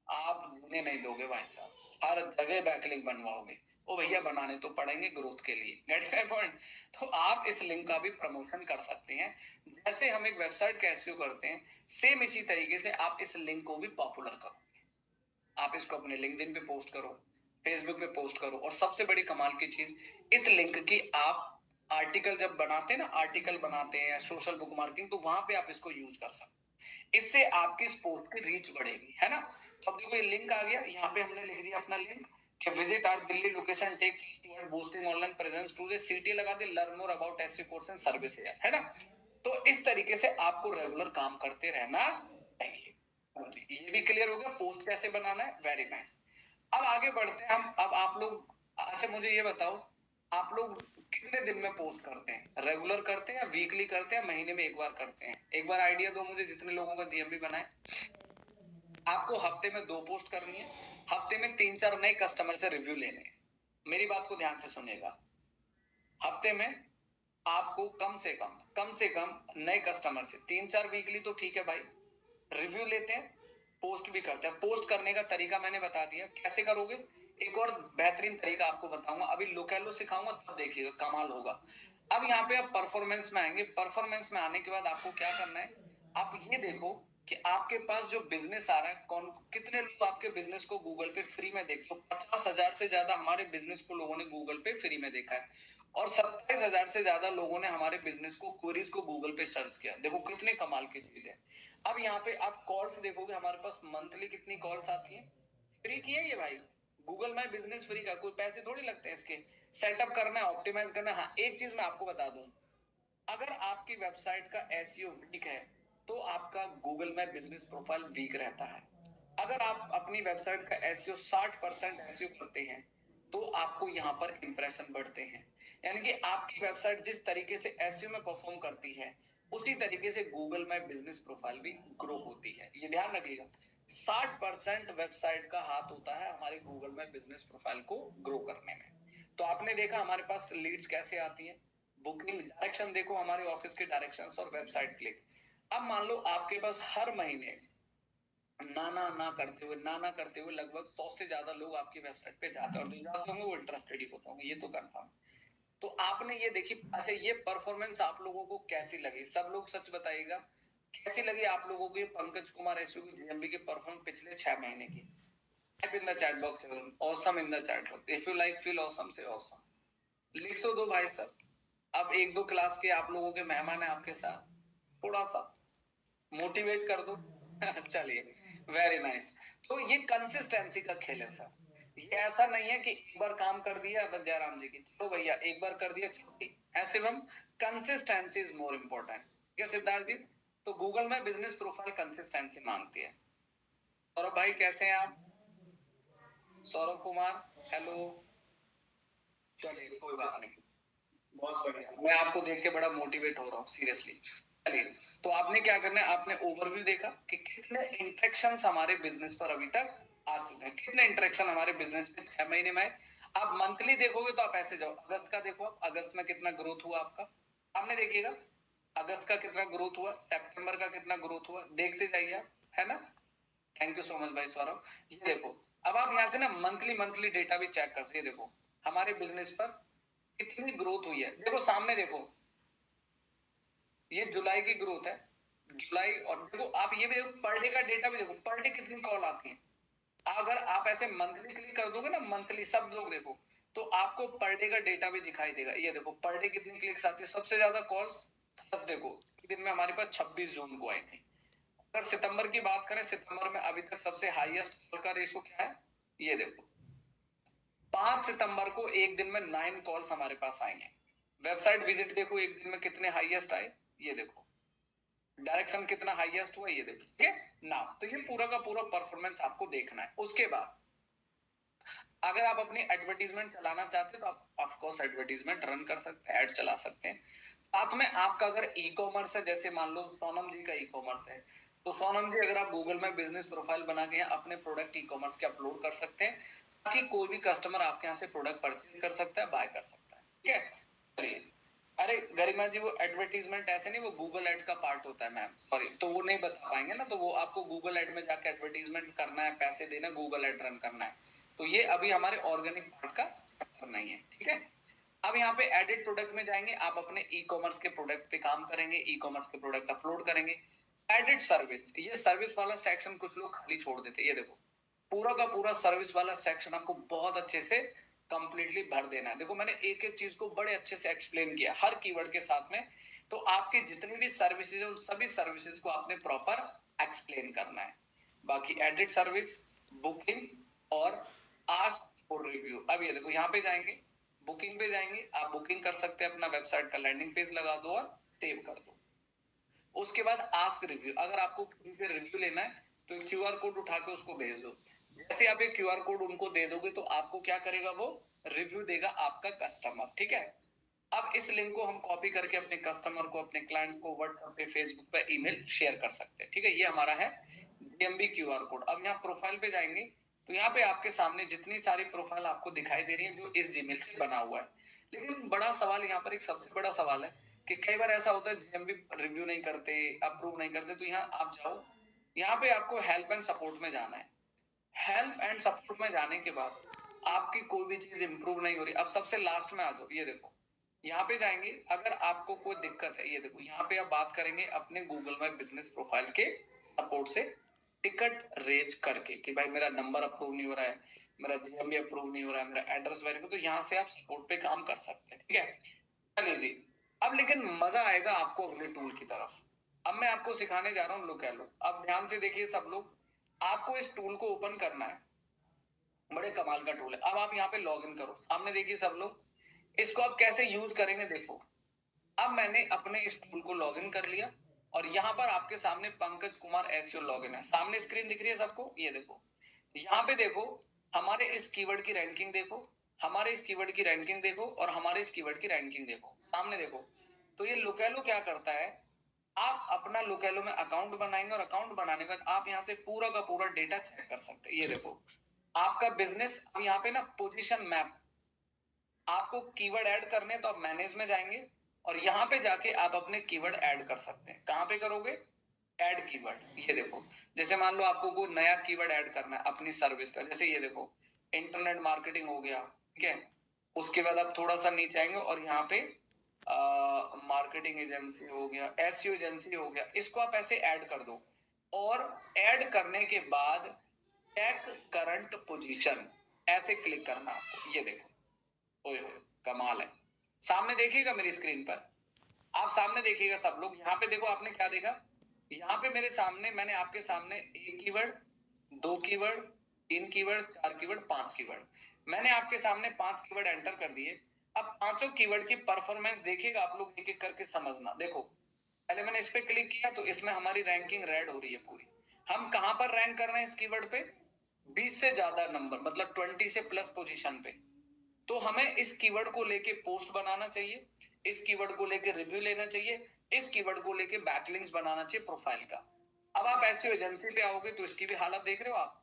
आप जीने नहीं दोगे भाई साहब, हर जगह बैकलिंक बनवाओगे। ओ भैया बनाने तो पड़ेंगे ग्रोथ के लिए, गेट माय पॉइंट। तो आप इस लिंक का भी प्रमोशन कर सकते हैं। जैसे हम एक वेबसाइट का एसईओ करते हैं, सेम इसी तरीके से आप इस लिंक को भी पॉपुलर करो। आप इसको अपने लिंक्डइन पे पोस्ट करो, फेसबुक पे पोस्ट करो, और सबसे बड़ी कमाल की चीज, इस लिंक की आप आर्टिकल जब बनाते हैं ना, आर्टिकल बनाते हैं सोशल बुक मार्किंग, तो वहां पे आप इसको यूज कर सकते हैं। इससे आपकी पोस्ट की रीच बढ़ेगी, है ना। तो अब देखो ये लिंक आ गया, यहाँ पे हमने लिख दिया अपना लिंक कि visit our Delhi location, take toward boosting online presence to the city, लगा दे, learn more about SEO course and service, है ना। तो इस तरीके से आपको रेगुलर काम करते रहना चाहिए। ये भी क्लियर हो गया पोस्ट कैसे बनाना है, वेरी नाइस। अब आगे बढ़ते हैं हम। अब आप लोग, अच्छा मुझे ये बताओ, आप लोग कितने दिन में पोस्ट करते हैं, रेगुलर करते हैं या वीकली करते हैं, महीने में एक बार करते हैं? एक बार आइडिया दो मुझे, जितने लोगों का GMB बना है। आपको हफ्ते में 2 पोस्ट करनी है, हफ्ते में 3-4 नए कस्टमर से रिव्यू लेने हैं। मेरी बात को ध्यान से सुनिएगा, हफ्ते में आपको कम से कम नए कस्टमर से 3-4, वीकली तो ठीक है भाई, रिव्यू लेते हैं, पोस्ट भी करते हैं। पोस्ट करने का तरीका मैंने बता दिया, कैसे करोगे। एक और बेहतरीन तरीका आपको बताऊंगा, अभी लोकेलो सिखाऊंगा तब देखिएगा कमाल होगा। अब यहाँ पे आप परफॉर्मेंस में आएंगे, परफॉर्मेंस में आने के बाद आपको क्या करना है, आप ये देखो कि आपके पास जो बिजनेस आ रहा है, कौन कितने लोग आपके बिजनेस को गूगल पे फ्री में देखो। 50,000 से ज्यादा हमारे बिजनेस को लोगों ने गूगल पे फ्री में देखा है, और 27,000 से ज्यादा लोगों ने हमारे बिजनेस को क्वेरीज को गूगल पे सर्च किया। देखो कितने कमाल की चीज है। अब यहाँ पे आप कॉल्स देखोगे, हमारे पास मंथली कितनी कॉल्स आती है, फ्री की है ये भाई। गूगल माई बिजनेस फ्री का, कोई पैसे थोड़ी लगते हैं इसके। सेटअप करना है, ऑप्टिमाइज करना है। हाँ एक चीज मैं आपको बता दूं, अगर आपकी वेबसाइट का एसईओ वीक है तो आपका गूगल में बिजनेस प्रोफाइल वीक रहता है। अगर आप अपनी वेबसाइट का एसईओ 60% एसईओ करते हैं तो आपको यहाँ पर इंप्रेशन बढ़ते हैं। यानी कि आपकी वेबसाइट जिस तरीके से एसईओ में परफॉर्म करती है उसी तरीके से गूगल में बिजनेस प्रोफाइल भी ग्रो होती है। ये ध्यान रखिएगा, 60% वेबसाइट का हाथ होता है हमारे गूगल में बिजनेस प्रोफाइल को ग्रो करने में। तो आपने देखा हमारे पास लीड्स कैसे आती है, बुकिंग डायरेक्शन देखो, हमारे ऑफिस के डायरेक्शंस और वेबसाइट क्लिक। अब मान लो आपके पास हर महीने ना करते हुए लगभग 100 से ज्यादा लोग आपकी वेबसाइट पे जाते हैं, और जो जाते होंगे वो इंटरेस्टेड ही होते होंगे, ये तो कंफर्म। तो आपने ये देखी, अच्छा ये परफॉर्मेंस आप लोगों को कैसी लगी, सब लोग सच बताइएगा। कैसी लगी आप लोगों को ये पंकज कुमार एसयू की जीएमबी की परफॉर्मेंस पिछले 6 महीने की? Type in the chat box awesome in the chat box, if you like feel awesome से ऑसम लिख तो दो भाई सब। अब एक दो क्लास के आप लोगों के मेहमान है आपके साथ, थोड़ा सा मोटिवेट कर दो। चलिए, वेरी नाइस। तो ये कंसिस्टेंसी का खेल है सर। ये ऐसा नहीं है कि एक बार काम कर दिया बस जयराम जी की, तो भैया एक बार कर दिया छुट्टी, ऐसे में कंसिस्टेंसी इज मोर इम्पोर्टेंट। क्या सिद्धार्थ जी? तो गूगल में बिजनेस प्रोफाइल कंसिस्टेंसी मांगती है। सौरभ भाई कैसे हैं आप? सौरभ कुमार, हेलो। चलिए कोई बात नहीं, बहुत बढ़िया, मैं आपको देख के बड़ा मोटिवेट हो रहा हूँ सीरियसली। चलिए, तो आपने क्या करना है, आपने ओवरव्यू देखा कि कितने इंटरेक्शंस हमारे बिजनेस पर अभी तक आ चुके हैं, कितने इंटरेक्शन हमारे बिजनेस पे 6 महीने में। आप मंथली देखोगे तो आप ऐसे जाओ, अगस्त का देखो, आप अगस्त में कितना ग्रोथ हुआ आपका, आपने देखिएगा अगस्त का कितना ग्रोथ हुआ, सितंबर का कितना ग्रोथ हुआ, देखते जाइए आप, है ना। थैंक यू सो मच भाई सौरभ। ये देखो, अब आप यहाँ से ना मंथली मंथली डेटा भी चेक कर सकते, देखो हमारे बिजनेस पर कितनी ग्रोथ हुई है। देखो सामने देखो, ये जुलाई की ग्रोथ है, जुलाई, और देखो आप ये भी देखो पर डे का डेटा भी देखो, पर डे कितनी कॉल आती है। अगर आप ऐसे मंथली क्लिक कर दोगे ना, मंथली सब लोग देखो, तो आपको पर डे का डेटा भी दिखाई देगा। ये देखो पर डे कितनी क्लिक्स आती है, सबसे ज्यादा कॉल्स थर्सडे को, दिन में हमारे पास 26 जून को आई थी। अगर सितंबर की बात करें, सितंबर में अभी तक सबसे हाईएस्ट कॉल का रेशो क्या है, ये देखो 5 सितंबर को एक दिन में 9 कॉल्स हमारे पास आई हैं। वेबसाइट विजिट देखो एक दिन में कितने हाईएस्ट आए, ये देखो डायरेक्शन कितना हाईएस्ट हुआ, ये देखो, ठीक है ना। तो ये पूरा का पूरा परफॉर्मेंस आपको देखना है। उसके बाद अगर आप अपनी एडवर्टीजमेंट चलाना चाहते हैं तो आप ऑफ कोर्स एडवर्टीजमेंट रन कर सकते हैं, ऐड चला सकते हैं। साथ में आपका अगर ई कॉमर्स है, जैसे मान लो सोनम जी का ई कॉमर्स है, तो सोनम जी अगर आप गूगल में बिजनेस प्रोफाइल बना के अपने प्रोडक्ट ई कॉमर्स के अपलोड कर सकते हैं, ताकि कोई भी कस्टमर आपके यहाँ से प्रोडक्ट परचेज कर सकता है, बाय कर सकता है, ठीक है। चलिए, अरे गरिमा जी वो एडवर्टीजमेंट ऐसे नहीं, वो गूगल एड्स का पार्ट होता है मैम, सॉरी, तो वो नहीं बता पाएंगे ना, तो वो आपको गूगल एड में जाके एडवर्टीजमेंट करना है, पैसे देना, गूगल एड रन करना है। तो ये अभी हमारे ऑर्गेनिक पार्ट का चैप्टर नहीं है, ठीक है। अब यहाँ पे एडिट प्रोडक्ट में जाएंगे, आप अपने ई कॉमर्स के प्रोडक्ट पे काम करेंगे, ई कॉमर्स के प्रोडक्ट अपलोड करेंगे। एडिट सर्विस, ये सर्विस वाला सेक्शन कुछ लोग खाली छोड़ देते हैं, ये देखो पूरा का पूरा सर्विस वाला सेक्शन आपको बहुत अच्छे से कंप्लीटली भर देना है। देखो मैंने एक एक चीज को बड़े अच्छे से एक्सप्लेन किया हर कीवर्ड के साथ में। तो आपकी जितनी भी सर्विसेज है उन सभी सर्विसेज को आपने प्रॉपर एक्सप्लेन करना है। बाकी एडिट सर्विस, बुकिंग और आस्क फॉर रिव्यू। अब ये देखो यहाँ पे जाएंगे, बुकिंग पे जाएंगे, आप बुकिंग कर सकते हैं, अपना वेबसाइट का लैंडिंग पेज लगा दो और सेव कर दो। उसके बाद आस्क रिव्यू, अगर आपको किसी से रिव्यू लेना है तो क्यूआर कोड उठा के उसको भेज दो। जैसे आप एक क्यूआर कोड उनको दे दोगे तो आपको क्या करेगा, वो रिव्यू देगा आपका कस्टमर, ठीक है। अब इस लिंक को हम कॉपी करके अपने कस्टमर को, अपने क्लाइंट को व्हाट्सएप पे, फेसबुक पे, ईमेल शेयर कर सकते हैं, ठीक है। ये हमारा है डीएमबी क्यूआर कोड। अब यहाँ प्रोफाइल पे जाएंगे तो यहाँ पे आपके सामने जितनी सारी प्रोफाइल आपको दिखाई दे रही है जो इस जीमेल से बना हुआ है। लेकिन बड़ा सवाल यहाँ पर, एक सबसे बड़ा सवाल है कि कई बार ऐसा होता है जीएमबी रिव्यू नहीं करते, अप्रूव नहीं करते। तो यहाँ आप जाओ, यहाँ पे आपको हेल्प एंड सपोर्ट में जाना है। हेल्प एंड सपोर्ट में जाने के बाद आपकी कोई भी चीज इंप्रूव नहीं हो रही, अब सबसे लास्ट में आ जाओ, ये देखो यहाँ पे जाएंगे, अगर आपको कोई दिक्कत है, ये देखो यहाँ पे आप बात करेंगे अपने गूगल में बिजनेस प्रोफाइल के सपोर्ट से, टिकट रेज करके कि भाई मेरा नंबर अप्रूव नहीं हो रहा है, मेरा जीएमबी अप्रूव नहीं हो रहा है, मेरा एड्रेस वेरीफाई, तो यहाँ से आप सपोर्ट पे काम कर सकते हैं, ठीक है। चलिए जी, अब लेकिन मजा आएगा आपको अगले टूल की तरफ। अब मैं आपको सिखाने जा रहा हूँ, लोग कह लो, अब ध्यान से देखिए सब लोग, आपको इस टूल को ओपन करना है। बड़े कमाल का टूल है। अब आप यहाँ पे लॉग इन करो, सामने देखिए सब लोग, इसको आप कैसे यूज करेंगे देखो। अब मैंने अपने इस टूल को लॉगिन कर लिया और यहाँ पर आपके सामने पंकज कुमार एसईओ लॉगिन है, सामने स्क्रीन दिख रही है सबको, ये देखो यहाँ पे देखो हमारे इस कीवर्ड की रैंकिंग देखो, हमारे इस कीवर्ड की रैंकिंग देखो और हमारे इस कीवर्ड की रैंकिंग देखो, सामने देखो। तो ये लोकेलो क्या करता है, आप अपना लोकेलो में अकाउंट बनाएंगे और अकाउंट बनाने के बाद आप यहाँ से पूरा का पूरा डेटा चेक कर सकते हैं। ये देखो आपका बिजनेस, अब यहाँ पे ना पोजीशन मैप, आपको कीवर्ड ऐड करने तो आप मैनेज में जाएंगे और यहाँ पे जाके आप अपने कीवर्ड ऐड कर सकते हैं। कहाँ पे करोगे, ऐड कीवर्ड। ये देखो जैसे मान लो आपको कोई नया कीवर्ड ऐड करना है अपनी सर्विस का, जैसे ये देखो इंटरनेट मार्केटिंग हो गया, ठीक है। उसके बाद आप थोड़ा सा नीचे आएंगे और यहाँ पे मार्केटिंग एजेंसी हो गया, एसईओ एजेंसी हो गया, इसको आप ऐसे ऐड कर दो और ऐड करने के बाद चेक करंट पोजीशन ऐसे क्लिक करना आपको। ये देखो ओए होए कमाल है, सामने देखिएगा मेरी स्क्रीन पर, आप सामने देखिएगा सब लोग। यहाँ पे देखो आपने क्या देखा, यहाँ पे मेरे सामने मैंने आपके सामने एक कीवर्ड, दो कीवर्ड, तीन कीवर्ड, चार कीवर्ड, पांच कीवर्ड, मैंने आपके सामने पांच कीवर्ड एंटर कर दिए। अब पांचों कीवर्ड की परफॉर्मेंस देखिएगा आप लोग, एक एक करके समझना। देखो पहले मैंने इस पे क्लिक किया तो इसमें हमारी रैंकिंग रेड हो रही है पूरी। हम कहां पर रैंक कर रहे हैं इस कीवर्ड पे, 20 से ज्यादा नंबर, मतलब 20 से प्लस पोजीशन पे। तो हमें इस कीवर्ड को लेके पोस्ट बनाना चाहिए, इस कीवर्ड को लेके रिव्यू लेना चाहिए, इस कीवर्ड को लेके बैकलिंक्स बनाना चाहिए प्रोफाइल का। अब आप ऐसी एजेंसी पे आओगे तो इसकी भी हालत देख रहे हो आप।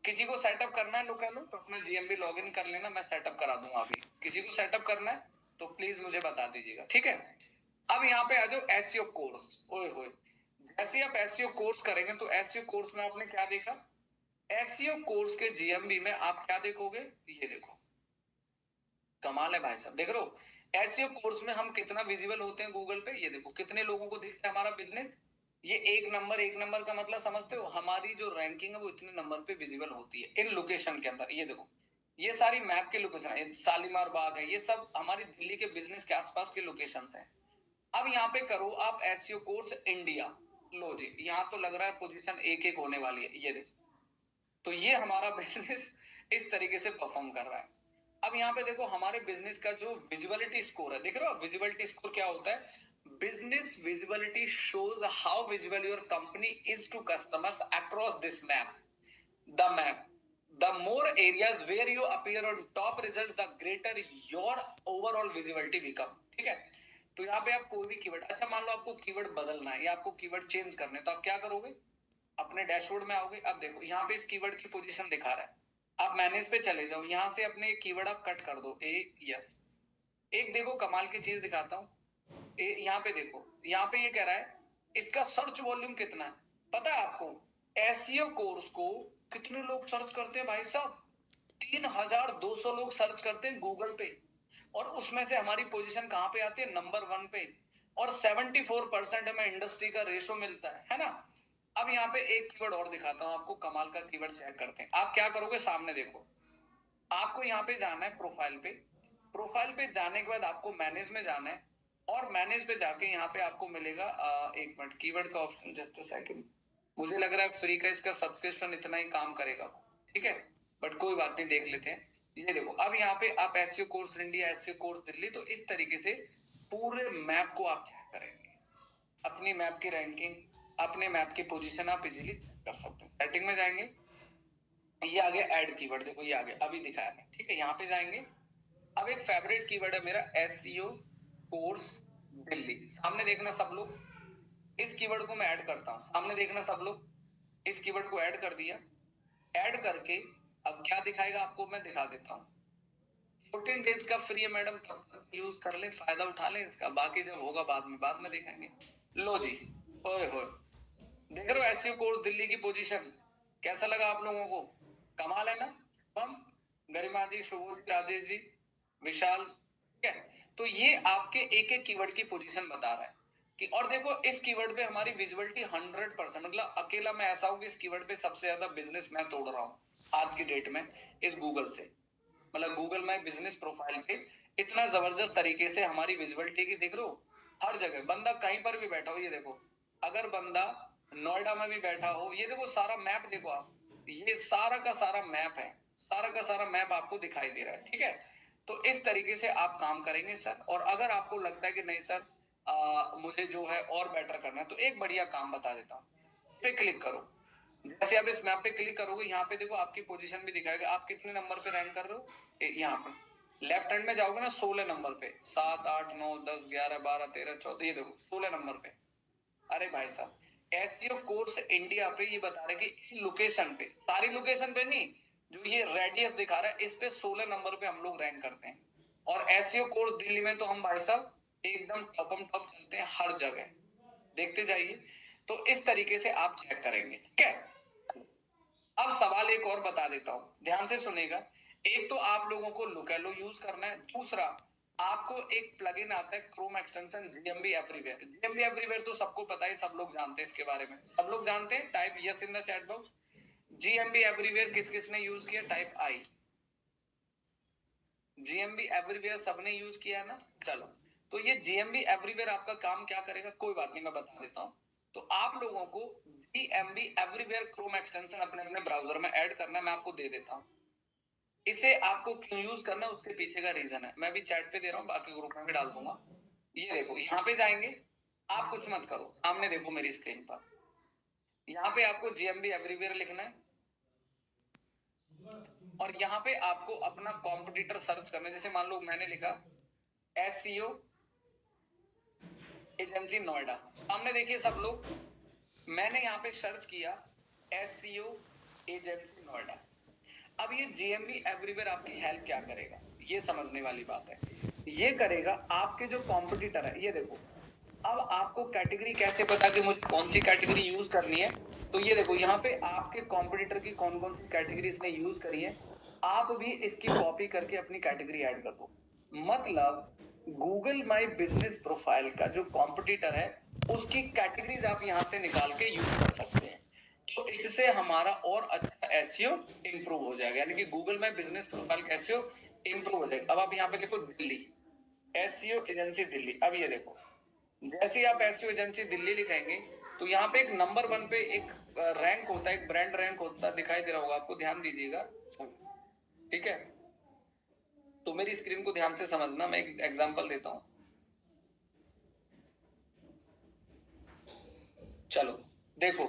किसी को सेटअप करना है लोकेलो तो अपना जीएमबी लॉगिन कर लेना, मैं सेटअप करा दूंगा अभी। किसी को सेटअप करना है तो प्लीज मुझे बता दीजिएगा, ठीक है। अब यहाँ पे आ जाओ एसईओ कोर्स, ओए होए जैसे आप एसईओ कोर्स करेंगे तो एसईओ कोर्स में आपने क्या देखा, एसईओ कोर्स के जीएमबी में आप क्या देखोगे, ये देखो कमाल है भाई साहब, देख रहे हो एसईओ कोर्स में हम कितना विजिबल होते हैं गूगल पे। ये देखो कितने लोगों को दिखता है हमारा बिजनेस, ये एक नंबर, एक नंबर का मतलब समझते हो, हमारी जो रैंकिंग है वो इतने नंबर पे विजिबल होती है इन लोकेशन के अंदर। ये देखो ये सारी मैप के लोकेशन है, शालीमार बाग है, ये सब हमारी दिल्ली के बिजनेस के आसपास के लोकेशन है। अब यहाँ पे करो आप एसईओ कोर्स इंडिया, लो जी यहाँ तो लग रहा है पोजीशन एक एक होने वाली है। ये देखो तो ये हमारा बिजनेस इस तरीके से परफॉर्म कर रहा है। अब यहाँ पे देखो हमारे बिजनेस का जो विजिबिलिटी स्कोर है, देख रहे हो विजिबिलिटी स्कोर क्या होता है, business visibility shows how visible your company is to customers across this map, the map, the more areas where you appear on top result the greater your overall visibility become, ठीक है। तो यहाँ पे आप कोई भी कीवर्ड, अच्छा मान लो आपको कीवर्ड बदलना है या आपको कीवर्ड चेंज करने, तो आप क्या करोगे, अपने डैशबोर्ड में आओगे। अब देखो यहाँ पे इस कीवर्ड की पोजीशन दिखा रहा है, आप मैनेज पे चले जाओ, यहाँ से अपने कीवर्ड आप कट कर दो, ए यस। एक देखो कमाल की चीज दिखाता हूँ, यहाँ पे देखो, यहाँ पे ये कह रहा है इसका सर्च वॉल्यूम कितना है, पता है आपको एसईओ कोर्स को कितने लोग सर्च करते हैं भाई साहब, 3200 लोग सर्च करते हैं गूगल पे, और उसमें से हमारी पोजीशन कहाँ पे आती है, नंबर 1 पे, और 74% हमें इंडस्ट्री का रेशो मिलता है ना। अब यहाँ पे एक कीवर्ड और दिखाता हूँ आपको, कमाल का कीवर्ड चेक करते हैं। आप क्या करोगे, सामने देखो, आपको यहाँ पे जाना है प्रोफाइल पे, प्रोफाइल पे जाने के बाद आपको मैनेज में जाना है, और मैनेज पे जाके यहाँ पे आपको मिलेगा एक मिनट कीवर्ड का ऑप्शन, जस्ट सेकंड, मुझे लग रहा है फ्री का इसका सब्सक्रिप्शन इतना ही काम करेगा, ठीक है, बट कोई बात नहीं देख लेते हैं। ये देखो अब यहाँ पे आप SEO course India, SEO course Delhi, तो इस तरीके से पूरे मैप को आप चेक करेंगे, अपनी मैप की रैंकिंग, अपने मैप की पोजीशन आप इजीली कर सकते हैं। सेटिंग में जाएंगे, ये आ गया ऐड कीवर्ड, देखो ये आ गया अभी दिखाया मैं, ठीक है। यहाँ पे जाएंगे, अब एक फेवरेट कीवर्ड है मेरा एसईओ कोर्स दिल्ली, सामने देखना सब लोग, इस कीवर्ड को मैं ऐड करता हूँ, सामने देखना सब लोग, इस कीवर्ड को ऐड कर दिया। ऐड करके अब क्या दिखाएगा आपको मैं दिखा देता हूँ, 14 डेज का फ्री है मैडम, तब तक यूज कर ले, फायदा उठा ले इसका, बाकी जब होगा बाद में देखेंगे। लो जी, ओए होए देख रहे हो एसईओ कोर्स दिल्ली की पोजीशन, कैसा लगा आप लोगों को, कमाल है ना। हम गरिमा जी, सुबोध जी, आदेश जी, विशाल, ठीक है। तो ये आपके एक एक कीवर्ड की पोजीशन बता रहा है कि, और देखो इस कीवर्ड पे हमारी विजिबिलिटी 100%, मतलब अकेला मैं ऐसा हूं कि इस कीवर्ड पे सबसे ज्यादा बिजनेस मैं तोड़ रहा हूँ आज की डेट में इस गूगल से, मतलब गूगल माई बिजनेस प्रोफाइल पे इतना जबरदस्त तरीके से हमारी विजिबिलिटी की, देख रहे हो हर जगह, बंदा कहीं पर भी बैठा हो, ये देखो अगर बंदा नोएडा में भी बैठा हो, ये देखो सारा मैप देखो आप, ये सारा का सारा मैप है, सारा का सारा मैप आपको दिखाई दे रहा है, ठीक है। तो इस तरीके से आप काम करेंगे सर। और अगर आपको लगता है कि नहीं सर मुझे जो है और बेटर करना है, तो एक बढ़िया काम बता देता हूँ, पे क्लिक करो। जैसे आप इस मैप पे क्लिक करोगे, यहाँ पे देखो आपकी पोजीशन भी दिखाएगा, आप कितने नंबर पे रैंक कर रहे हो। यहाँ पे लेफ्ट हैंड में जाओगे ना, 16 नंबर पे, 7 8 9 10 11 12 13 14, ये देखो 16 नंबर पे। अरे भाई साहब, एसईओ कोर्स इंडिया पे ये बता रहे कि लोकेशन पे, सारी लोकेशन पे नहीं, जो ये रेडियस दिखा रहा है इस पे 16 नंबर पे हम लोग रैंक करते हैं। और एसईओ कोर्स दिल्ली में तो हम भाई साहब एकदम टॉपम टॉप चलते हैं हर जगह, देखते जाइए। तो इस तरीके से आप चेक करेंगे, ठीक है। अब सवाल एक और बता देता हूं, ध्यान से सुनेगा। एक तो आप लोगों को लोकेलो यूज करना है, दूसरा आपको एक प्लगइन आता है Chrome extension GMB everywhere. GMB everywhere तो सबको पता है, सब लोग जानते हैं इसके बारे में, सब लोग जानते हैं। Type yes in the chat box. GMB everywhere किस किसने यूज किया, टाइप आई। जीएमबी एवरीवेयर सबने यूज किया ना। चलो, तो ये जीएमबी एवरीवेयर आपका काम क्या करेगा, कोई बात नहीं, मैं बता देता हूं। तो आप लोगों को जीएमबी एवरीवेयर क्रोम एक्सटेंशन अपने अपने ब्राउजर में ऐड करना है, मैं आपको दे देता हूं। इसे आपको क्यों यूज करना है, उसके पीछे का रीजन है, मैं भी चैट पे दे रहा हूँ, बाकी ग्रुप में भी डाल दूंगा। ये देखो, यहाँ पे जाएंगे, आप कुछ मत करो, सामने देखो मेरी स्क्रीन पर, यहाँ पे आपको जीएमबी एवरीवेयर लिखना है। और यहाँ पे आपको अपना कॉम्पिटिटर सर्च करना है। जैसे मान लो मैंने लिखा एसईओ एजेंसी नोएडा, सामने देखिए सब लोग, मैंने यहाँ पे सर्च किया एसईओ एजेंसी नोएडा। अब ये जीएमबी एवरीवेयर आपकी हेल्प क्या करेगा, ये समझने वाली बात है। ये करेगा आपके जो कॉम्पिटिटर है, ये देखो, अब आपको कैटेगरी कैसे पता कि मुझे कौन सी कैटेगरी यूज करनी है, तो ये देखो यहाँ पे आपके कॉम्पिटिटर की कौन कौन सी कैटेगरी इसने यूज करी है, आप भी इसकी कॉपी करके अपनी कैटेगरी ऐड कर दो। मतलब गूगल माई बिजनेस प्रोफाइल का जो कॉम्पिटिटर है, उसकी कैटेगरीज आप यहाँ से निकाल के यूज कर सकते हैं। तो इससे हमारा और अच्छा एसईओ इंप्रूव हो जाएगा, यानी कि गूगल माई बिजनेस प्रोफाइल का एसईओ इंप्रूव हो जाएगा। अब आप यहाँ पे देखो दिल्ली, एसईओ एजेंसी दिल्ली। अब ये देखो, जैसे ही आप एसईओ एजेंसी दिल्ली लिखेंगे, तो यहाँ पे एक नंबर 1 पे एक रैंक होता है, एक ब्रांड रैंक होता दिखाई दे रहा होगा आपको, ध्यान दीजिएगा, ठीक है। तो मेरी स्क्रीन को ध्यान से समझना, मैं एक एग्जांपल देता हूं। चलो देखो,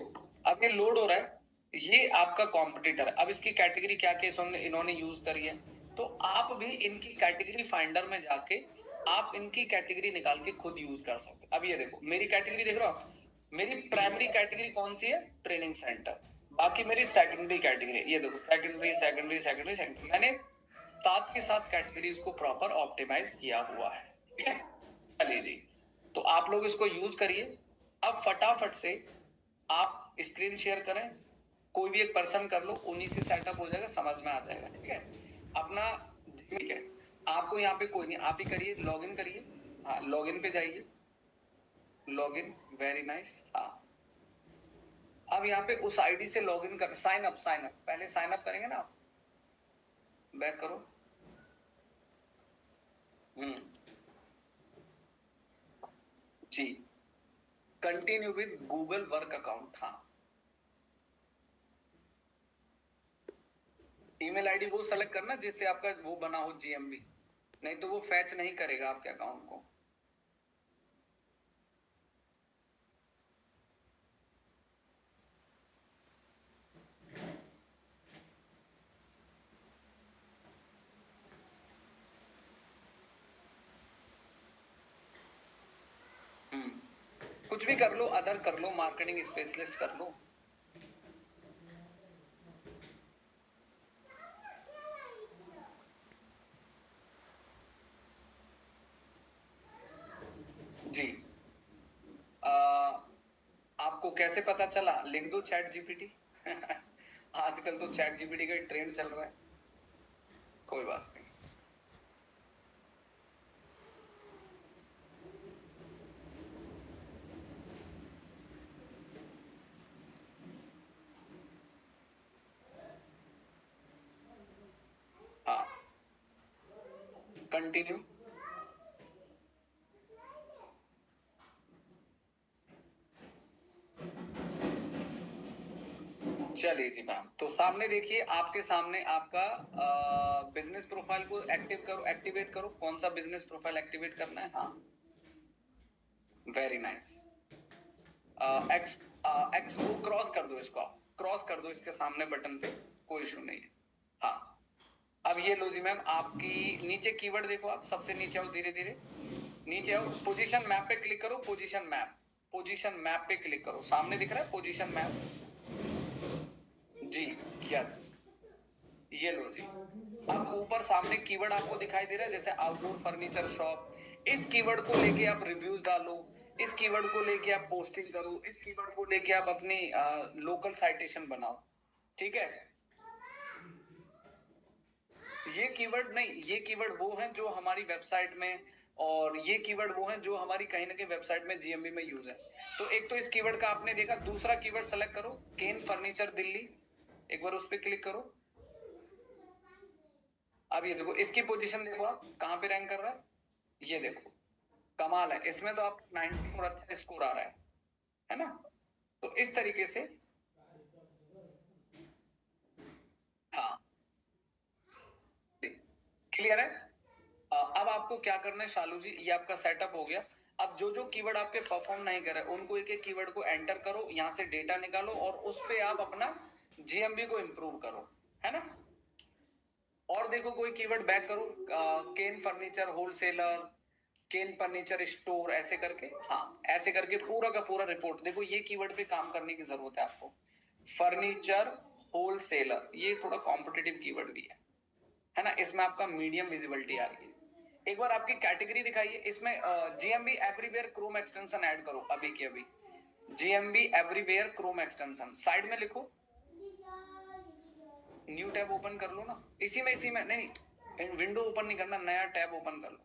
अब ये लोड हो रहा है, ये आपका कॉम्पिटिटर है। अब इसकी कैटेगरी क्या क्या इन्होंने यूज करी है, तो आप भी इनकी कैटेगरी फाइंडर में जाके आप इनकी कैटेगरी निकाल के खुद यूज कर सकते। अब ये देखो, मेरी कैटेगरी देख रहे हो आप, मेरी प्राइमरी कैटेगरी कौन सी है, ट्रेनिंग सेंटर। बाकी मेरी सेकेंडरी कैटेगरी, ये देखो सेकेंडरी सेकेंडरी सेकेंडरी सेकेंडरी, मैंने साथ के साथ कैटेगरीज को प्रॉपर ऑप्टिमाइज किया हुआ है, ठीक है। चलिए जी, तो आप लोग इसको यूज करिए। अब फटाफट से आप स्क्रीन शेयर करें, कोई भी एक पर्सन कर लो, उन्हीं से सेटअप हो जाएगा, समझ में आ जाएगा, ठीक है। अपना, ठीक है, आपको यहाँ पे कोई नहीं, आप ही करिए, लॉगिन करिए। हाँ, लॉगिन पे जाइए, लॉगिन, वेरी नाइस। हाँ, अब यहाँ पे उस आईडी से लॉगिन कर, साइन अप, साइन अप, पहले साइन अप करेंगे ना आप, बैक करो। जी, continue with Google work account. हाँ, ईमेल आईडी वो सेलेक्ट करना जिससे आपका वो बना हो जीएमबी, नहीं तो वो फैच नहीं करेगा आपके अकाउंट को। कुछ भी कर लो, अदर कर लो, मार्केटिंग स्पेशलिस्ट कर लो। जी, आपको कैसे पता चला, लिख दो चैट जीपीटी। आजकल तो चैट जीपीटी का ट्रेंड चल रहा है, कोई बात नहीं। हाँ, कंटिन्यू। चलिए जी मैम, तो सामने देखिए, आपके सामने आपका बिजनेस प्रोफाइल को एक्टिवेट करो। कौन सा बिजनेस प्रोफाइल एक्टिवेट करना है? हाँ, वेरी नाइस। एक्स एक्स वो क्रॉस कर दो, इसको क्रॉस कर दो इसके सामने बटन पे, कोई इशू नहीं है। हाँ, अब ये लो जी मैम, आपकी नीचे कीवर्ड देखो, आप सबसे नीचे आओ, धीरे धीरे नीचे आओ, पोजीशन मैप पे क्लिक करो, पोजीशन मैप पे क्लिक करो, सामने दिख रहा है पोजीशन मैप जी। यस, ये लो जी। अब ऊपर सामने कीवर्ड आपको दिखाई दे रहा है, जैसे आउटडोर फर्नीचर शॉप। इस कीवर्ड को लेके आप रिव्यूज डालो, इस कीवर्ड को लेके आप पोस्टिंग करो, इस कीवर्ड को लेके आप अपनी लोकल साइटेशन बनाओ। ठीक है, ये कीवर्ड नहीं, ये कीवर्ड वो हैं जो हमारी वेबसाइट में, और ये कीवर्ड वो हैं जो हमारी कहीं ना कहीं वेबसाइट में जीएमबी में यूज है। तो एक तो इस कीवर्ड का आपने देखा, दूसरा कीवर्ड सेलेक्ट करो, केन फर्नीचर दिल्ली, एक बार उस पर क्लिक करो। अब ये देखो, इसकी पोजीशन देखो, आप कहां पे रैंक कर रहा है, ये देखो, कमाल है। इसमें तो आप 94 अच्छा स्कोर आ रहा है ना? तो इस तरीके से, हाँ, क्लियर है। अब आपको क्या करना है शालू जी, ये आपका सेटअप हो गया। अब जो जो कीवर्ड आपके परफॉर्म नहीं कर रहे, उनको एक एक कीवर्ड को एंटर करो, यहां से डेटा निकालो, और उस पे आप अपना जीएमबी को इंप्रूव करो, है ना? और देखो, कोई कीवर्ड बैक करो, केन फर्नीचर होलसेलर, केन फर्नीचर स्टोर, ऐसे करके, हाँ, ऐसे करके पूरा का पूरा रिपोर्ट देखो। ये कीवर्ड पे काम करने की जरूरत है आपको। फर्नीचर होलसेलर, ये थोड़ा कॉम्पिटिटिव कीवर्ड भी है ना? इसमें आपका मीडियम विजिबिलिटी आ रही है। एक बार आपकी कैटेगरी दिखाइए, इसमें GMB everywhere Chrome extension add करो, अभी की अभी। GMB everywhere Chrome extension side में लिखो, न्यू टैब ओपन कर लो ना, इसी में नहीं, विंडो ओपन नहीं करना, नया टैब ओपन कर लो।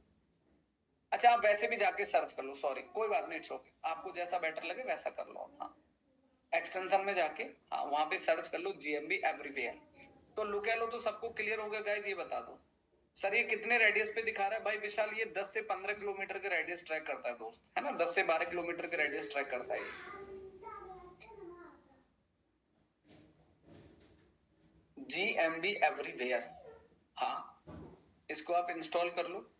अच्छा, आप वैसे भी जाके सर्च कर लो, सॉरी, कोई बात नहीं, इट्स ओके, आपको जैसा बेटर लगे वैसा कर लो। हाँ, एक्सटेंशन में जाके, हाँ, वहां पे सर्च कर लो जीएमबी एवरीवेयर। तो लुक लो, तो सबको क्लियर हो गया गाइस? ये बता दो सर, ये कितने रेडियस पे दिखा रहा है? भाई विशाल, ये 10 से 15 किलोमीटर के रेडियस ट्रैक करता है दोस्त, है ना? 10 से 12 किलोमीटर के रेडियस ट्रैक करता है। जीएमबी एवरीवेयर, हाँ, इसको आप इंस्टॉल कर लो।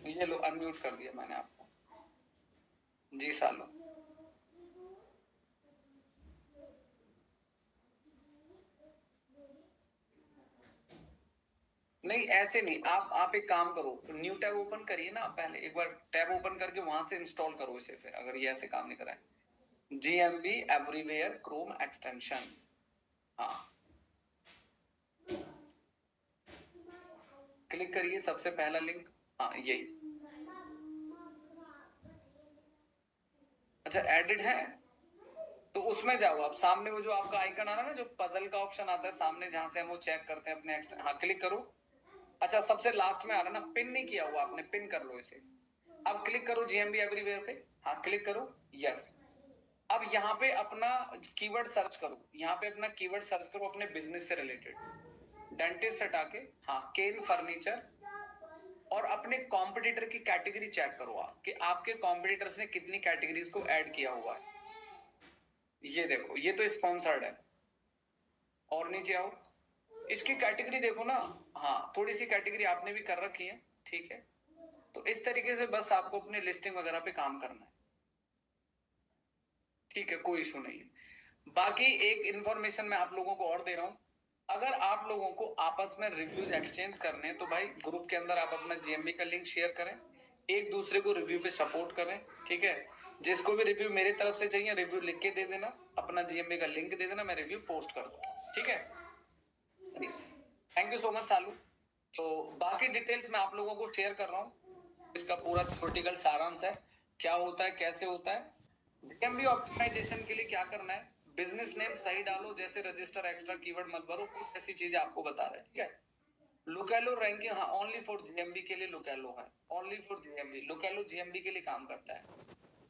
ये लो, अनम्यूट कर दिया मैंने आपको। जी सालो, नहीं ऐसे नहीं, आप एक काम करो, न्यू टैब ओपन करिए ना, पहले एक बार टैब ओपन करके वहां से इंस्टॉल करो इसे, फिर अगर ये ऐसे काम नहीं कराए। जीएमबी एवरीवेयर क्रोम एक्सटेंशन, हाँ, क्लिक करिए, सबसे पहला लिंक, हाँ यही। अच्छा, एडिट है, तो उसमें जाओ आप, सामने वो जो आपका आइकन आ रहा है ना, जो पजल का ऑप्शन आता है सामने, जहां से हम वो चेक करते हैं अपने हाँ, क्लिक करो। अच्छा, सबसे लास्ट में आ रहा है ना, पिन नहीं किया हुआ आपने, पिन कर लो इसे। अब क्लिक करो जीएमबी एवरीवेयर पे, हाँ, क्लिक करो, यस। अब यहाँ पे अपना कीवर्ड सर्च करो, यहाँ पे अपना कीवर्ड सर्च करो अपने बिजनेस से रिलेटेड, डेंटिस्ट हटा के, हाँ, केन फर्नीचर, और अपने कॉम्पिटिटर की कैटेगरी चेक करो आप, कि आपके कॉम्पिटिटर्स ने कितनी कैटेगरीज को ऐड किया हुआ है। ये देखो, ये तो स्पॉन्सर्ड है। और नीचे आओ, इसकी कैटेगरी देखो ना, हाँ, थोड़ी सी कैटेगरी आपने भी कर रखी है, ठीक है। तो इस तरीके से बस आपको अपने लिस्टिंग वगैरह पे काम करना है, ठीक है, कोई इशू नहीं है। बाकी एक इंफॉर्मेशन मैं आप लोगों को और दे रहा हूं, अगर आप लोगों को आपस में रिव्यूज एक्सचेंज करने हैं, तो भाई ग्रुप के अंदर आप अपना जीएमबी का लिंक शेयर करें, एक दूसरे को रिव्यू पे सपोर्ट करें, ठीक है। जिसको भी रिव्यू मेरी तरफ से चाहिए, रिव्यू लिख के दे देना, अपना जीएमबी का लिंक दे देना, मैं रिव्यू पोस्ट कर दूंगा, ठीक है। थैंक यू सो मच सालू। तो बाकी डिटेल्स मैं आप लोगों को शेयर कर रहा हूँ, इसका पूरा थ्योरेटिकल सारांश है, क्या होता है, कैसे होता है। डीएमबी ऑप्टिमाइजेशन के लिए क्या करना है, बिजनेस नेम सही डालो, जैसे रजिस्टर एक्स्ट्रा कीवर्ड मत भरो, कुछ ऐसी चीजें आपको बता रहे हैं, ठीक है। लुकैलो रैंकिंग, हाँ, ओनली फॉर जीएमबी के लिए लुकैलो है, ओनली फॉर जीएमबी, लुकैलो जीएमबी के लिए काम करता है।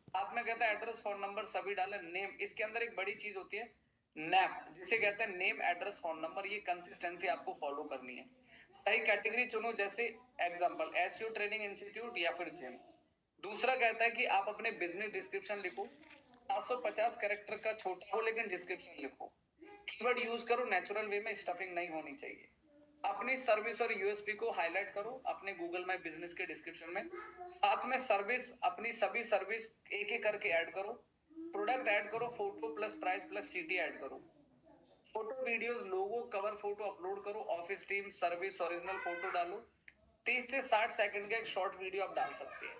साथ में कहता है एड्रेस फोन नंबर सभी डाले, नेम, इसके अंदर एक बड़ी चीज होती है नैप, जिसे कहते हैं नेम एड्रेस फोन नंबर, ये कंसिस्टेंसी आपको फॉलो करनी है। सही कैटेगरी चुनो, जैसे एग्जांपल एसईओ ट्रेनिंग इंस्टीट्यूट या फिर जिम। दूसरा कहता है कि आप अपने बिजनेस डिस्क्रिप्शन लिखो, 750 कैरेक्टर का छोटा हो लेकिन डिस्क्रिप्शन लिखो। कीवर्ड यूज करो नेचुरल वे में, स्टफिंग नहीं होनी चाहिए। अपनी सर्विस और यूएसपी को हाईलाइट करो अपने गूगल माई बिजनेस के डिस्क्रिप्शन में। साथ में सर्विस, अपनी सभी सर्विस एक एक करके ऐड करो। प्रोडक्ट ऐड करो, फोटो प्लस प्राइस प्लस सीटी ऐड करो। फोटो वीडियोस, लोगो, कवर फोटो अपलोड करो, office team, service, original photo डालो। 30 से 60 सेकंड का एक शॉर्ट वीडियो आप डाल सकते हैं।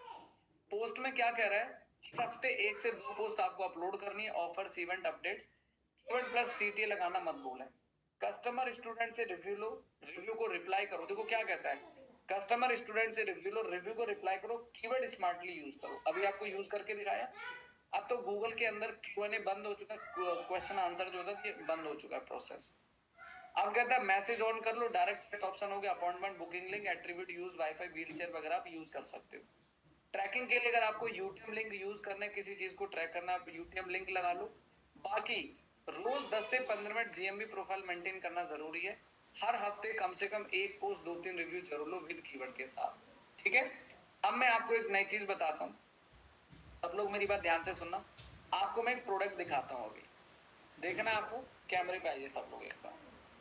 पोस्ट में क्या कह रहा है, हर हफ्ते 1 से 2 पोस्ट आपको अपलोड करनी है। Offers, event update, keyword plus सीटी लगाना मत भूलें। कस्टमर स्टूडेंट से रिव्यू लो, रिव्यू को रिप्लाई करो। देखो क्या कहता है, कस्टमर स्टूडेंट से रिव्यू लो, रिव्यू को रिप्लाई करो, कीवर्ड स्मार्टली यूज करो। अभी आपको यूज करके दिखाया। अब तो गूगल के अंदर Q&A बंद हो चुका है, क्वेश्चन आंसर जो होता है बंद हो चुका है प्रोसेस। अब कहता है मैसेज ऑन कर लो, डायरेक्ट चैट ऑप्शन हो गया, appointment, booking link, attribute use, wifi, wheel chair वगैरह आप यूज कर सकते हो। ट्रैकिंग के लिए अगर आपको यूटीएम लिंक यूज करना है, किसी चीज को ट्रैक करना है, आप यूटीएम लिंक लगा लो। बाकी रोज 10 से 15 मिनट जीएमबी प्रोफाइल मेंटेन करना जरूरी है। हर हफ्ते कम से कम एक पोस्ट, 2-3 रिव्यू जरूर लो विद कीवर्ड के साथ। ठीक है। अब मैं आपको एक नई चीज बताता हूँ, सब लोग मेरी बात ध्यान से सुनना। आपको मैं एक प्रोडक्ट दिखाता हूँ अभी, देखना है आपको। कैमरे पे आइए सब लोग एक बार।